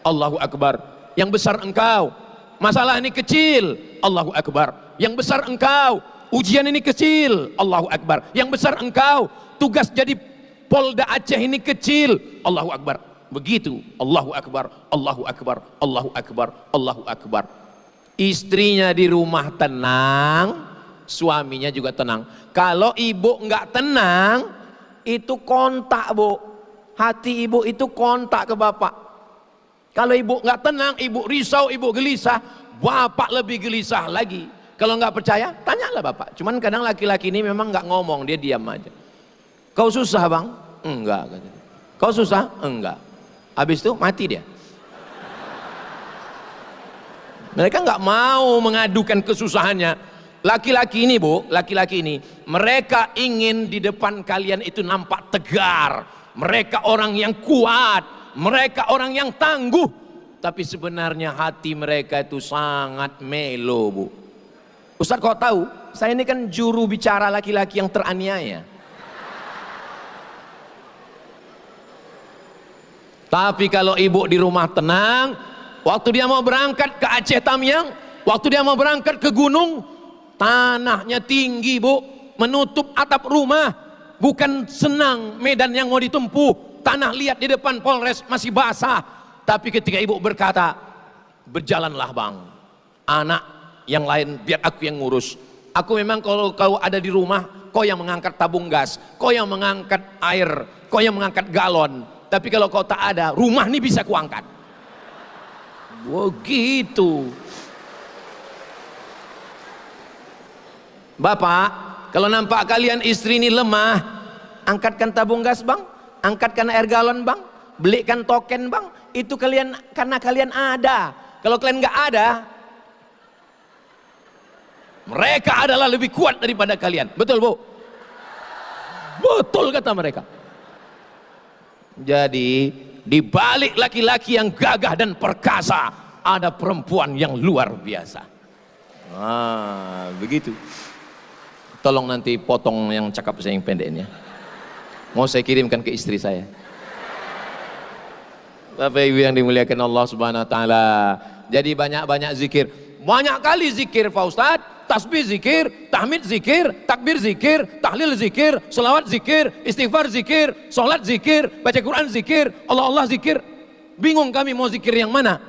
Allahu Akbar. Yang besar engkau. Masalah ini kecil. Allahu Akbar. Yang besar engkau. Ujian ini kecil. Allahu Akbar. Yang besar engkau. Tugas jadi Polda Aceh ini kecil. Allahu Akbar. Begitu. Allahu Akbar. Allahu Akbar. Allahu Akbar. Allahu Akbar. Istrinya di rumah tenang, suaminya juga tenang. Kalau ibu enggak tenang, itu kontak Bu. Hati ibu itu kontak ke bapak. Kalau ibu enggak tenang, ibu risau, ibu gelisah, bapak lebih gelisah lagi. Kalau enggak percaya, tanyalah bapak. Cuman kadang laki-laki ini memang enggak ngomong, dia diam aja. Kau susah bang? Enggak. Kau susah? Enggak. Habis itu mati dia. Mereka enggak mau mengadukan kesusahannya. Laki-laki ini Bu, laki-laki ini, mereka ingin di depan kalian itu nampak tegar. Mereka orang yang kuat, mereka orang yang tangguh. Tapi sebenarnya hati mereka itu sangat melo Bu. Ustaz kau tahu, saya ini kan juru bicara laki-laki yang teraniaya. Tapi kalau ibu di rumah tenang, waktu dia mau berangkat ke Aceh Tamiang, waktu dia mau berangkat ke gunung, tanahnya tinggi Bu, menutup atap rumah, bukan senang medan yang mau ditempuh, tanah liat di depan Polres masih basah. Tapi ketika ibu berkata, berjalanlah bang, anak yang lain biar aku yang ngurus. Aku memang kalau kau ada di rumah, kau yang mengangkat tabung gas, kau yang mengangkat air, kau yang mengangkat galon. Tapi kalau kau tak ada, rumah ini bisa kuangkat. Begitu. Bapak, kalau nampak kalian istri ini lemah, angkatkan tabung gas bang, angkatkan air galon bang, belikan token bang. Itu kalian karena kalian ada. Kalau kalian nggak ada, mereka adalah lebih kuat daripada kalian. Betul Bu? Betul kata mereka. Jadi di balik laki-laki yang gagah dan perkasa ada perempuan yang luar biasa. Begitu. Tolong nanti potong yang cakap saya yang pendeknya. Mau saya kirimkan ke istri saya. Bapak Ibu yang dimuliakan Allah Subhanahu wa taala. Jadi banyak-banyak zikir. Banyak kali zikir Pak Ustaz. Tasbih zikir, tahmid zikir, takbir zikir, tahlil zikir, selawat zikir, istighfar zikir, sholat zikir, baca Quran zikir, Allah zikir. Bingung kami mau zikir yang mana?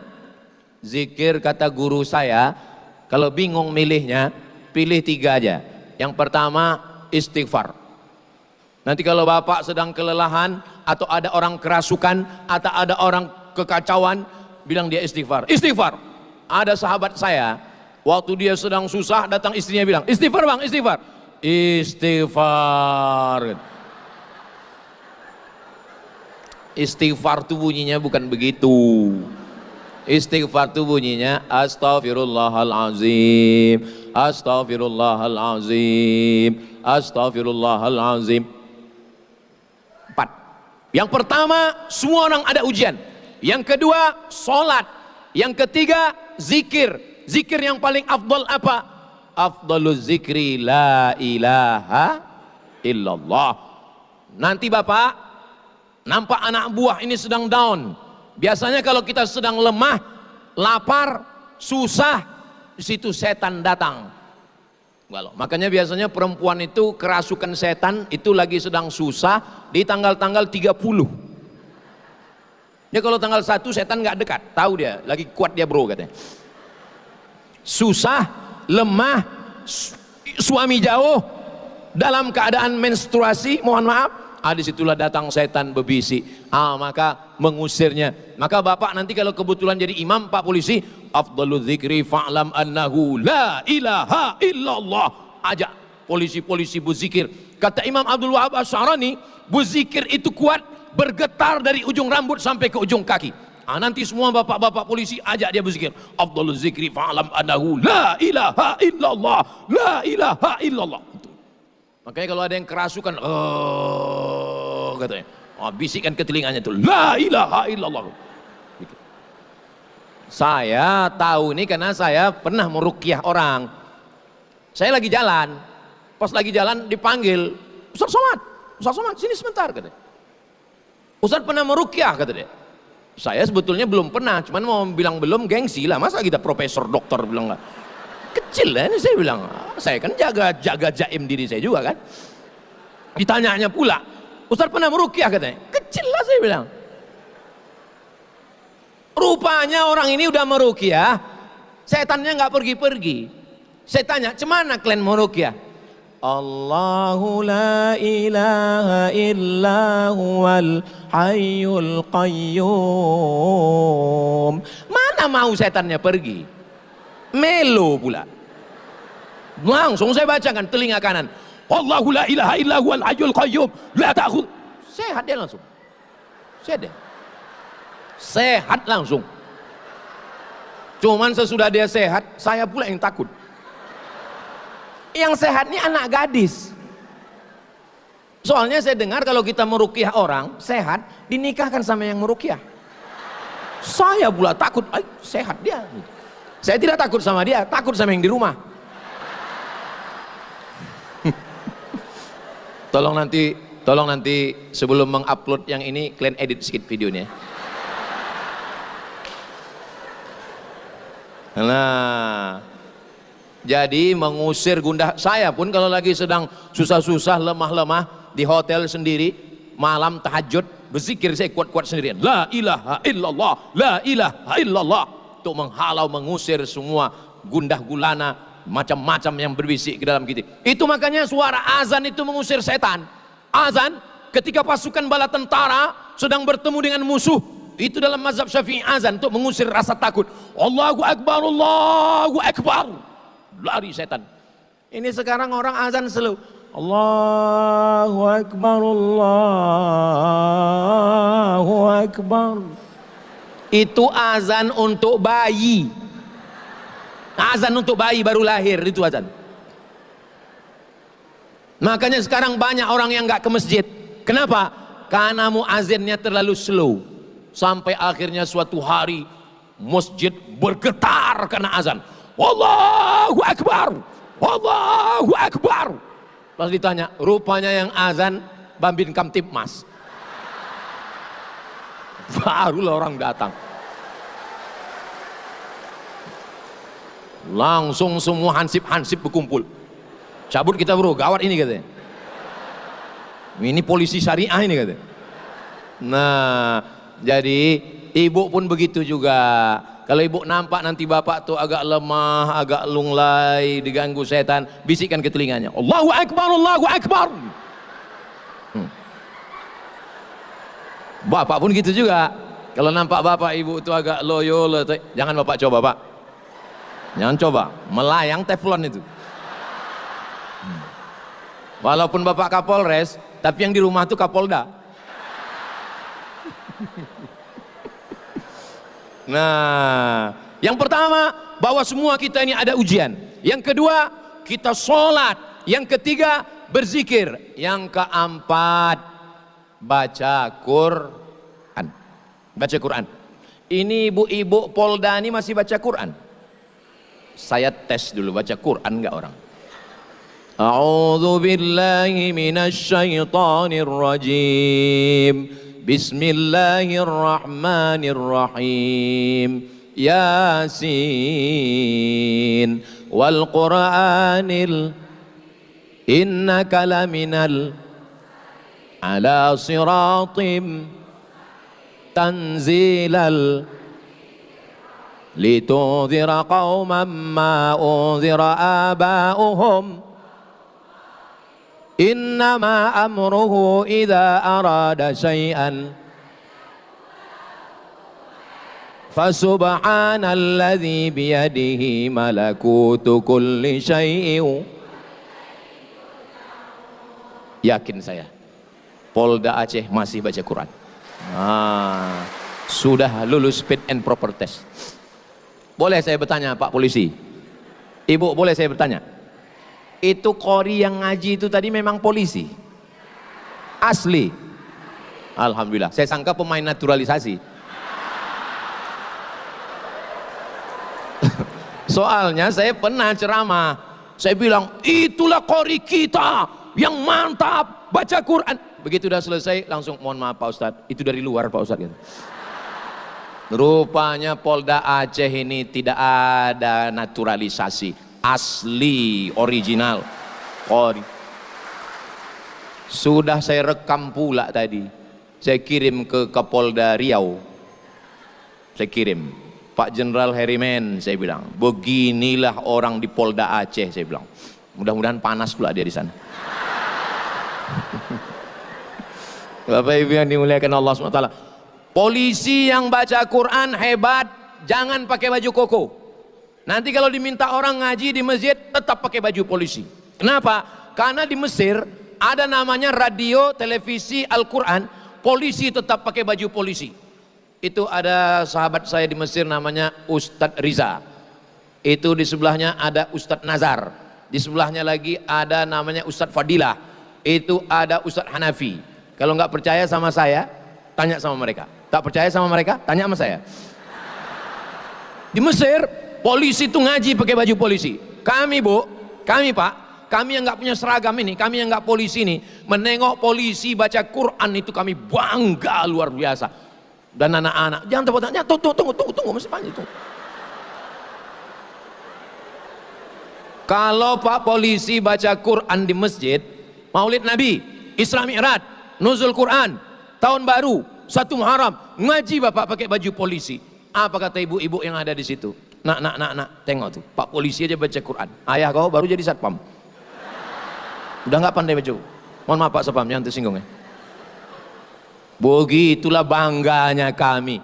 Zikir kata guru saya, kalau bingung milihnya, pilih 3 aja. Yang pertama istighfar. Nanti kalau bapak sedang kelelahan, atau ada orang kerasukan, atau ada orang kekacauan, bilang dia istighfar. Istighfar. Ada sahabat saya, waktu dia sedang susah, datang istrinya bilang, istighfar bang, istighfar. Istighfar. Istighfar itu bunyinya bukan begitu. Istighfar itu bunyinya astaghfirullahalazim, astaghfirullahalazim, astaghfirullahalazim. 4. Yang pertama, semua orang ada ujian. Yang kedua, sholat. Yang ketiga, zikir. Zikir yang paling afdal apa? Afdaluz zikri la ilaha illallah. Nanti Bapak nampak anak buah ini sedang down. Biasanya kalau kita sedang lemah, lapar, susah, di situ setan datang. Makanya biasanya perempuan itu kerasukan setan itu lagi sedang susah di tanggal-tanggal 30. Ya kalau tanggal 1 setan nggak dekat, tahu dia lagi kuat dia bro katanya. Susah, lemah, suami jauh, dalam keadaan menstruasi, mohon maaf, disitulah datang setan berbisik. Maka mengusirnya. Maka Bapak nanti kalau kebetulan jadi imam, Pak polisi, afdalul dzikri fa'lam annahu la ilaha illallah. Ajak polisi-polisi berzikir. Kata Imam Abdul Wahab Asy'arani, berzikir itu kuat, bergetar dari ujung rambut sampai ke ujung kaki. Nanti semua bapak-bapak polisi ajak dia berzikir. Afdalul dzikri fa'lam annahu la ilaha illallah, la ilaha illallah. Makanya kalau ada yang kerasukan, katanya, bisikkan ke telinganya itu, la ilaha illallah. Gitu. Saya tahu ini karena saya pernah meruqyah orang. Saya lagi jalan, pas lagi jalan dipanggil, Ustaz Somad, sini sebentar, katanya. Ustaz pernah meruqyah, kata dia. Saya sebetulnya belum pernah, cuman mau bilang belum, gengsi lah, masa kita profesor doktor bilang lah. Kecil lah ini, saya bilang, saya kan jaga jaim diri saya juga kan. Ditanyanya pula, Ustaz pernah meruqyah, katanya. Kecil lah, saya bilang. Rupanya orang ini udah meruqyah, setannya nggak pergi-pergi. Saya tanya, cemana kalian meruqyah? Allahu la ilaha illa huwal hayyul qayyum. Mana mau setannya pergi? Melo pula. Langsung saya bacakan telinga kanan. Allahu la ilaha illa huwal hayyul qayyum la ta'khudh. Sehat dia langsung. Sehat langsung. Cuman sesudah dia sehat, saya pula yang takut. Yang sehat ini anak gadis. Soalnya saya dengar kalau kita meruqyah orang sehat, dinikahkan sama yang meruqyah. Saya pula takut, sehat dia. Saya tidak takut sama dia, takut sama yang di rumah. Tolong nanti sebelum mengupload yang ini kalian edit sedikit videonya. Nah, jadi mengusir gundah. Saya pun kalau lagi sedang susah-susah, lemah-lemah di hotel sendiri, malam tahajud, berzikir saya kuat-kuat sendirian. La ilaha illallah, la ilaha illallah. Untuk menghalau, mengusir semua gundah gulana, macam-macam yang berbisik ke dalam kita. Itu makanya suara azan itu mengusir setan. Azan ketika pasukan bala tentara sedang bertemu dengan musuh, itu dalam mazhab Syafi'i azan untuk mengusir rasa takut. Allahu Akbar, Allahu Akbar. Lari setan. Ini sekarang orang azan slow. Allahu Akbar, Allahu Akbar. Itu azan untuk bayi. Azan untuk bayi baru lahir, itu azan. Makanya sekarang banyak orang yang nggak ke masjid. Kenapa? Karena muazzinnya terlalu slow. Sampai akhirnya suatu hari masjid bergetar karena azan. Allahu Akbar, Allahu Akbar. Pas ditanya, rupanya yang azan Bambin Kamtibmas. Barulah orang datang. Langsung semua hansip-hansip berkumpul. Cabut kita bro, gawat ini katanya. Ini polisi syariah ini katanya. Nah, jadi ibu pun begitu juga. Kalau ibu nampak nanti bapak tuh agak lemah, agak lunglai, diganggu setan, bisikkan ke telinganya, Allahu Akbar, Allahu Akbar. Bapak pun gitu juga. Kalau nampak bapak ibu itu agak loyo, jangan bapak coba pak. Jangan coba, melayang teflon itu. Walaupun bapak Kapolres, tapi yang di rumah tuh Kapolda. Nah, yang pertama, bahwa semua kita ini ada ujian. Yang kedua, kita sholat. Yang ketiga, berzikir. Yang keempat, baca Quran. Baca Quran. Ini ibu-ibu Polda ini masih baca Quran? Saya tes dulu, baca Quran enggak orang? A'udzu billahi minasyaitonir rajim. Bismillahirrahmanirrahim. Yasin wal Qur'anil innaka laminal ala siratim tanzilal litudhira qauman ma unzira aba'uhum innama amruhu idza arada syai'an fasubhanalladzi biyadihi malakutu kulli syai'in. Yakin saya Polda Aceh masih baca Quran. Sudah lulus fit and proper test. Boleh saya bertanya Pak Polisi? Ibu boleh saya bertanya? Itu qori yang ngaji itu tadi memang polisi? Asli? Alhamdulillah, saya sangka pemain naturalisasi. Soalnya saya pernah ceramah, saya bilang itulah qori kita yang mantap baca Quran. Begitu udah selesai langsung mohon maaf Pak Ustadz, itu dari luar Pak Ustadz gitu. Rupanya Polda Aceh ini tidak ada naturalisasi, asli original qori. Sudah saya rekam pula tadi, saya kirim ke Kapolda Riau, saya kirim Pak Jenderal Herimen, saya bilang beginilah orang di Polda Aceh, saya bilang mudah-mudahan panas pula dia di sana. Bapak Ibu yang dimuliakan Allah SWT, polisi yang baca Quran hebat, jangan pakai baju koko. Nanti kalau diminta orang ngaji di masjid tetap pakai baju polisi. Kenapa? Karena di Mesir ada namanya radio televisi Al-Quran, polisi tetap pakai baju polisi. Itu ada sahabat saya di Mesir namanya Ustadz Riza, itu di sebelahnya ada Ustadz Nazar, di sebelahnya lagi ada namanya Ustadz Fadilah, itu ada Ustadz Hanafi. Kalau nggak percaya sama saya, tanya sama mereka. Tak percaya sama mereka, tanya sama saya. Di Mesir, polisi itu ngaji pakai baju polisi. Kami Bu, kami Pak, kami yang nggak punya seragam ini, kami yang nggak polisi ini, menengok polisi baca Quran itu kami bangga luar biasa. Dan anak-anak, jangan tepuk tangan, tunggu, masih panjang itu. Kalau Pak polisi baca Quran di masjid, Maulid Nabi, Isra Mi'raj, Nuzul Quran, tahun baru, 1 Muharram, ngaji Bapak pakai baju polisi. Apa kata ibu-ibu yang ada di situ? Nak, tengok tuh, Pak polisi aja baca Quran. Ayah kau baru jadi satpam. Udah nggak pandai baca. Mohon maaf Pak Satpam, jangan tersinggung ya. Begitulah bangganya kami.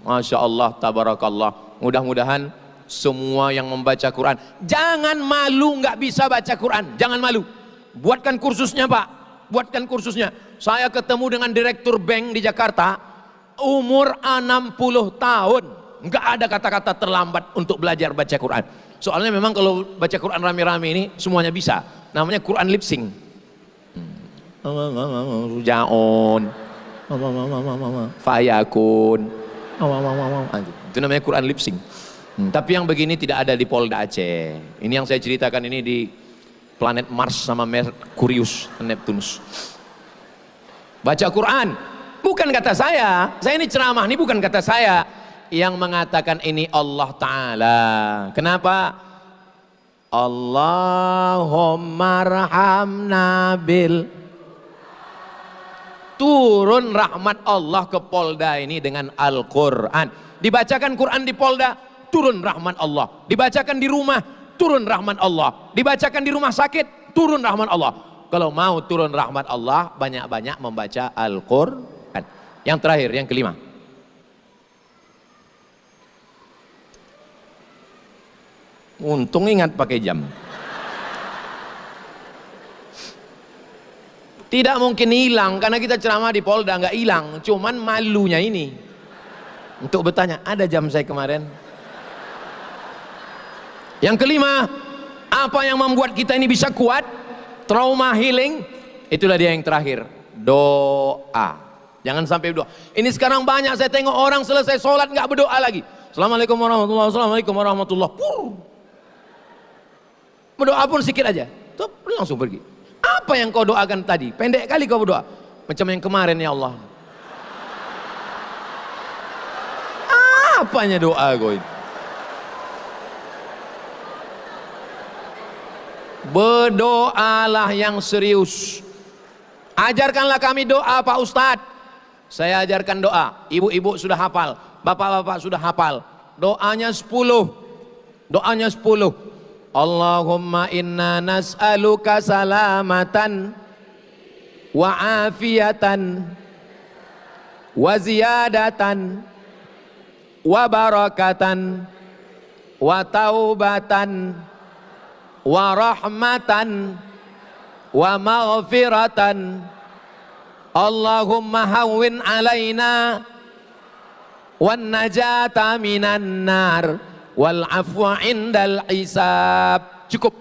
Masya Allah, tabarakallah. Mudah-mudahan semua yang membaca Quran, jangan malu nggak bisa baca Quran, jangan malu. Buatkan kursusnya Pak. Buatkan kursusnya. Saya ketemu dengan direktur bank di Jakarta, umur 60 tahun, nggak ada kata-kata terlambat untuk belajar baca Quran. Soalnya memang kalau baca Quran rame-rame ini semuanya bisa. Namanya Quran lip sync. Jaon, Fayakun, itu namanya Quran lip sync. Tapi yang begini tidak ada di Polda Aceh. Ini yang saya ceritakan ini di planet Mars sama Merkurius, Neptunus. Baca Quran, bukan kata saya ini ceramah, ini bukan kata saya. Yang mengatakan ini Allah Ta'ala. Kenapa? Allahumma rahamna bil. Turun rahmat Allah ke Polda ini dengan Al-Quran. Dibacakan Quran di Polda, turun rahmat Allah. Dibacakan di rumah, turun rahmat Allah. Dibacakan di rumah sakit, turun rahmat Allah. Kalau mau turun rahmat Allah, banyak-banyak membaca Al-Quran. Yang terakhir, yang kelima, untung ingat pakai jam. Tidak mungkin hilang, karena kita ceramah di Polda nggak hilang, cuman malunya ini untuk bertanya, ada jam saya kemarin. Yang kelima, apa yang membuat kita ini bisa kuat? Trauma healing. Itulah dia yang terakhir. doa. Jangan sampai berdoa. Ini sekarang banyak saya tengok orang selesai sholat nggak berdoa lagi. Assalamualaikum warahmatullahi wabarakatuh. Assalamualaikum warahmatullahi wabarakatuh. Berdoa pun sedikit aja, tuh langsung pergi. Apa yang kau doakan tadi? Pendek kali kau berdoa. Macam yang kemarin, ya Allah. Apanya doa kau itu? Berdoalah yang serius. Ajarkanlah kami doa, Pak Ustadz. Saya ajarkan doa. Ibu-ibu sudah hafal, bapak-bapak sudah hafal. Doanya 10. Doanya 10. Allahumma inna nas'aluka salamatan wa afiatan wa ziyadatan wa barakatan wa taubatan wa rahmatan wa maghfiratan. Allahumma hawwin alaina wan najata minan nar wal afwa indal hisab. Cukup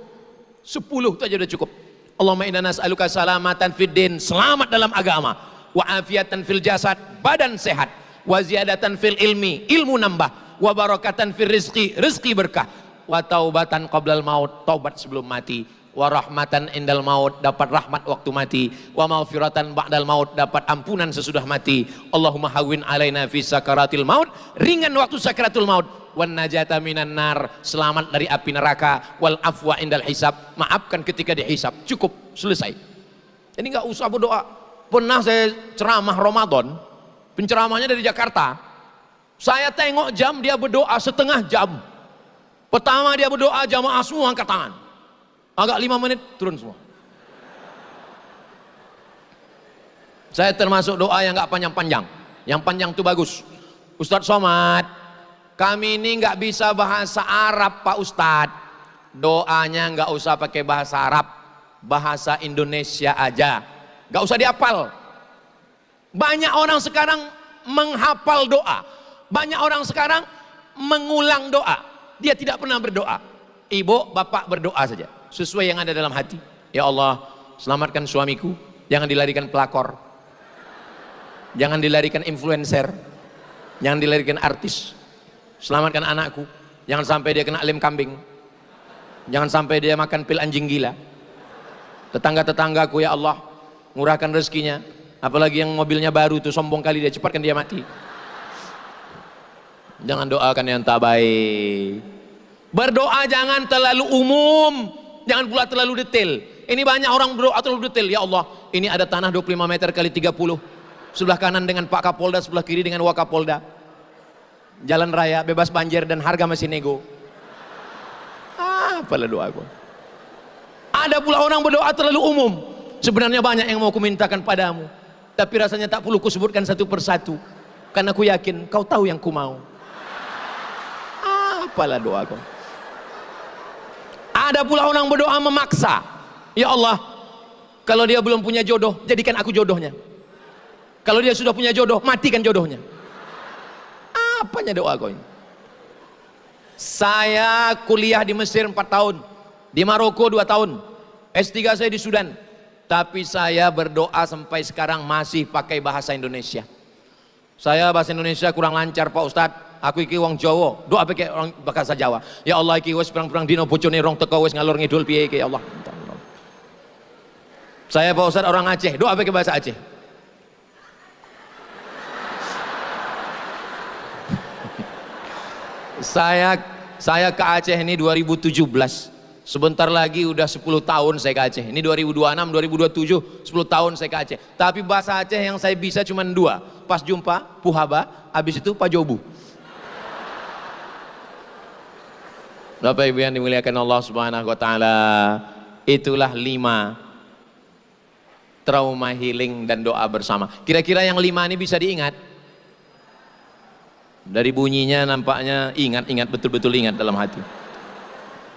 10 itu aja udah cukup. Allahumma inna nas'aluka salamatan fid din, selamat dalam agama, wa afiatan fil jasad, badan sehat, wa ziyadatan fil ilmi, ilmu nambah, wa barakatan fil rizqi, rizqi berkah, wa taubatan qablal maut, taubat sebelum mati, wa rahmatan indal maut, dapat rahmat waktu mati, wa maghfiratan ba'dal maut, dapat ampunan sesudah mati. Allahumma hawwin alaina fi sakaratil maut, ringan waktu sakaratul maut, wan najata minan nar, selamat dari api neraka, wal afwa indal hisab, maafkan ketika dihisab. Cukup, selesai. Jadi nggak usah berdoa. Pernah saya ceramah Ramadan, penceramahnya dari Jakarta, saya tengok jam dia berdoa setengah jam. Pertama dia berdoa, jamaah semua angkat tangan. Agak 5 menit turun semua. Saya termasuk doa yang nggak panjang-panjang. Yang panjang itu bagus. Ustadz Somad, kami ini nggak bisa bahasa Arab Pak Ustadz. Doanya nggak usah pakai bahasa Arab, bahasa Indonesia aja. Nggak usah dihafal. Banyak orang sekarang menghafal doa. Banyak orang sekarang mengulang doa. Dia tidak pernah berdoa. Ibu, bapak berdoa saja sesuai yang ada dalam hati. Ya Allah, selamatkan suamiku, jangan dilarikan pelakor, jangan dilarikan influencer, jangan dilarikan artis. Selamatkan anakku, jangan sampai dia kena lem kambing, jangan sampai dia makan pil anjing gila. Tetangga-tetanggaku, ya Allah, murahkan rezekinya. Apalagi yang mobilnya baru tuh, sombong kali dia, cepatkan dia mati. Jangan doakan yang tak baik. Berdoa jangan terlalu umum, jangan pula terlalu detail. Ini banyak orang berdoa terlalu detail. Ya Allah, ini ada tanah 25 meter kali 30. Sebelah kanan dengan Pak Kapolda, sebelah kiri dengan Wakapolda. Jalan raya, bebas banjir dan harga masih nego. Apalah doa aku. Ada pula orang berdoa terlalu umum. Sebenarnya banyak yang mau kumintakan padamu, tapi rasanya tak perlu kusebutkan satu persatu, karena aku yakin kau tahu yang ku mau. Apalah doa aku. Ada pula orang berdoa memaksa. Ya Allah, kalau dia belum punya jodoh, jadikan aku jodohnya. Kalau dia sudah punya jodoh, matikan jodohnya. Apanya doa kau ini? Saya kuliah di Mesir 4 tahun, di Maroko 2 tahun, S3 saya di Sudan. Tapi saya berdoa sampai sekarang masih pakai bahasa Indonesia. Saya bahasa Indonesia kurang lancar Pak Ustadz. Aku iki wong Jawa, doa pakai orang bahasa Jawa. Ya Allah, iki wis perang-perang dino bojone rong teko wis ngalor ngidul piye iki ya Allah. Saya Pak Ustadz orang Aceh, doa pakai bahasa Aceh. Saya ke Aceh ini 2017. Sebentar lagi udah 10 tahun saya ke Aceh. Ini 2026, 2027, 10 tahun saya ke Aceh. Tapi bahasa Aceh yang saya bisa cuma 2. Pas jumpa, puhaba, habis itu pajobu. Bapak Ibu yang dimuliakan Allah Subhanahu wa taala, itulah 5 trauma healing dan doa bersama. Kira-kira yang 5 ini bisa diingat? Dari bunyinya nampaknya ingat betul-betul ingat dalam hati.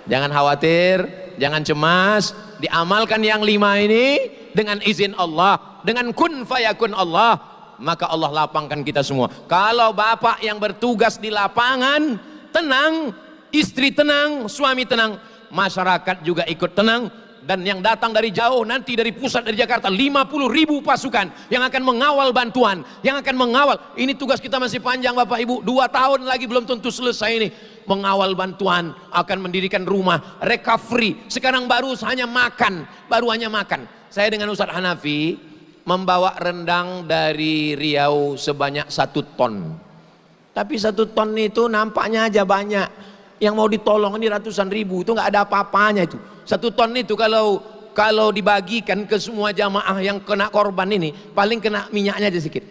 Jangan khawatir, jangan cemas, diamalkan yang 5 ini dengan izin Allah, dengan kun fayakun Allah, maka Allah lapangkan kita semua. Kalau bapak yang bertugas di lapangan tenang, istri tenang, suami tenang, masyarakat juga ikut tenang, dan yang datang dari jauh nanti dari pusat dari Jakarta 50.000 pasukan yang akan mengawal bantuan, yang akan mengawal. Ini tugas kita masih panjang Bapak Ibu, 2 tahun lagi belum tentu selesai ini. Mengawal bantuan, akan mendirikan rumah, recovery. Sekarang baru hanya makan. Saya dengan Ustadz Hanafi membawa rendang dari Riau sebanyak 1 ton. Tapi 1 ton itu nampaknya aja banyak. Yang mau ditolong ini ratusan ribu, itu nggak ada apa-apanya itu. 1 ton itu kalau dibagikan ke semua jamaah yang kena korban ini, paling kena minyaknya aja sedikit.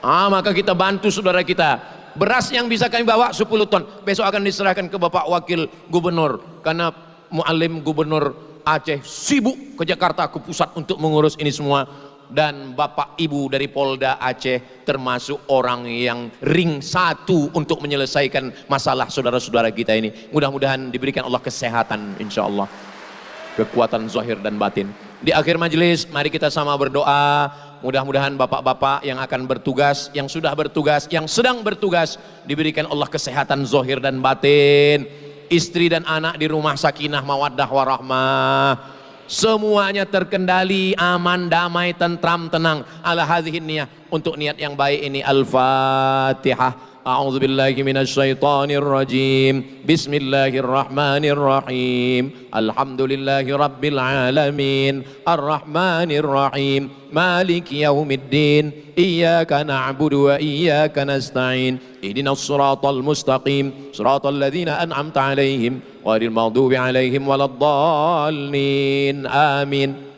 Maka kita bantu saudara kita. Beras yang bisa kami bawa 10 ton. Besok akan diserahkan ke Bapak Wakil Gubernur. Karena Muallim Gubernur Aceh sibuk ke Jakarta, ke pusat untuk mengurus ini semua. Dan Bapak Ibu dari Polda Aceh termasuk orang yang ring 1 untuk menyelesaikan masalah saudara-saudara kita ini. Mudah-mudahan diberikan Allah kesehatan, insya Allah, kekuatan zahir dan batin. Di akhir majelis mari kita sama berdoa. Mudah-mudahan bapak-bapak yang akan bertugas, yang sudah bertugas, yang sedang bertugas, diberikan Allah kesehatan zahir dan batin. Istri dan anak di rumah sakinah mawaddah warahmah, semuanya terkendali, aman, damai, tentram, tenang. Ala hadhihi niyah, untuk niat yang baik ini. Al-Fatihah. A'udzubillahi minasyaitonir rajim. Bismillahirrahmanirrahim. Alhamdulillahi rabbil alamin. Arrahmanir rahim. Maliki yaumiddin. Iyyaka na'budu wa iyyaka nasta'in. Ihdinas siratal mustaqim. Siratal ladzina an'amta 'alaihim ghairil maghdubi 'alaihim waladdallin. Amin.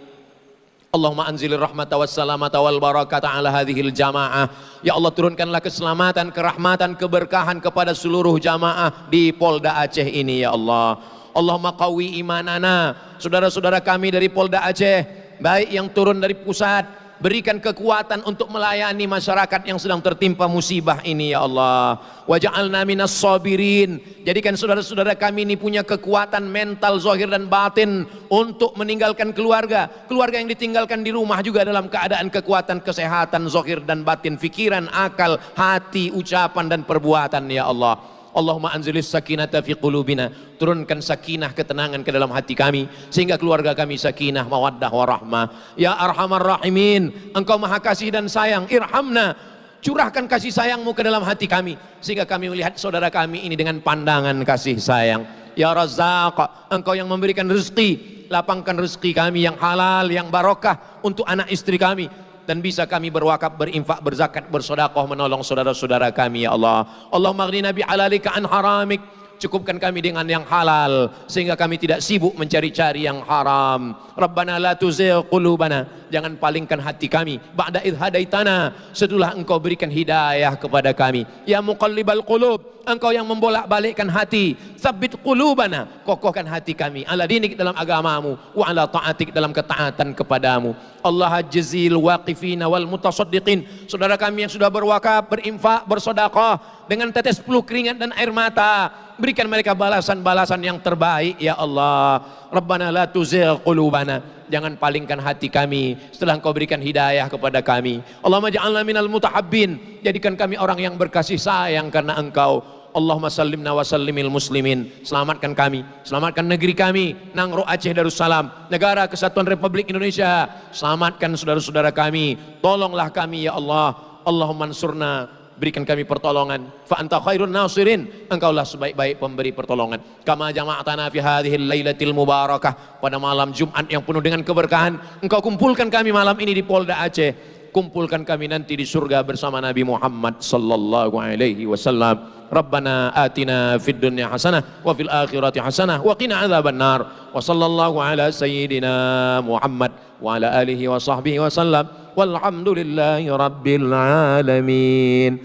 Allahumma anzilir rahmata wassalamata wal barakata ala hadhil jamaah. Ya Allah, turunkanlah keselamatan, kerahmatan, keberkahan kepada seluruh jamaah di Polda Aceh ini ya Allah. Allahumma qawi imanana. Saudara-saudara kami dari Polda Aceh, baik yang turun dari pusat, berikan kekuatan untuk melayani masyarakat yang sedang tertimpa musibah ini ya Allah. Waj'alna minas sabirin. Jadikan saudara-saudara kami ini punya kekuatan mental zahir dan batin untuk meninggalkan keluarga yang ditinggalkan di rumah juga dalam keadaan kekuatan kesehatan zahir dan batin, fikiran, akal, hati, ucapan dan perbuatan ya Allah. Allahumma anzilis sakinata fi qulubina. Turunkan sakinah, ketenangan ke dalam hati kami sehingga keluarga kami sakinah mawaddah warahmah. Ya Arhamar Rahimin, Engkau Maha Kasih dan Sayang, irhamna. Curahkan kasih sayangmu ke dalam hati kami sehingga kami melihat saudara kami ini dengan pandangan kasih sayang. Ya Razzaq, Engkau yang memberikan rezeki, lapangkan rezeki kami yang halal, yang barokah untuk anak istri kami, dan bisa kami berwakaf, berinfak, berzakat, bersedekah, menolong saudara-saudara kami ya Allah. Allahumma aghnina bihalalika an haramik. Cukupkan kami dengan yang halal sehingga kami tidak sibuk mencari-cari yang haram. Rabbana la tuzigh qulubana, jangan palingkan hati kami ba'da idh hadaitana, setelah Engkau berikan hidayah kepada kami. Ya muqallibal qulub, Engkau yang membolak-balikkan hati, tsabbit qulubana, kokohkan hati kami ala dinik, dalam agamamu, wa ala ta'atik, dalam ketaatan kepadamu. Allah jazil waqifina wal mutasaddiqin, saudara kami yang sudah berwakaf, berinfak, bersedekah dengan tetes peluh keringat dan air mata, berikan mereka balasan-balasan yang terbaik ya Allah. Rabbana la tuzigh qulubana, jangan palingkan hati kami setelah Engkau berikan hidayah kepada kami. Allahumma ja'alna minal mutahabbin, jadikan kami orang yang berkasih sayang karena Engkau. Allahumma sallimna wa sallimil muslimin, selamatkan kami, selamatkan negeri kami, Nangro Aceh Darussalam, negara kesatuan Republik Indonesia. Selamatkan saudara-saudara kami, tolonglah kami ya Allah. Allahumma ansurna, berikan kami pertolongan. Fa anta khairun nasirin, Engkaulah sebaik-baik pemberi pertolongan. Kama jama'atana fi hadhil lailatil mubarakah, pada malam Jumat yang penuh dengan keberkahan, Engkau kumpulkan kami malam ini di Polda Aceh. Kumpulkan kami nanti di surga bersama Nabi Muhammad sallallahu alaihi wasallam. Rabbana atina fid dunya hasanah wa fil akhirati hasanah wa qina adzabannar. Wa sallallahu ala sayyidina Muhammad wa ala alihi wa sahbihi wa sallam. Walhamdulillahi rabbil alamin.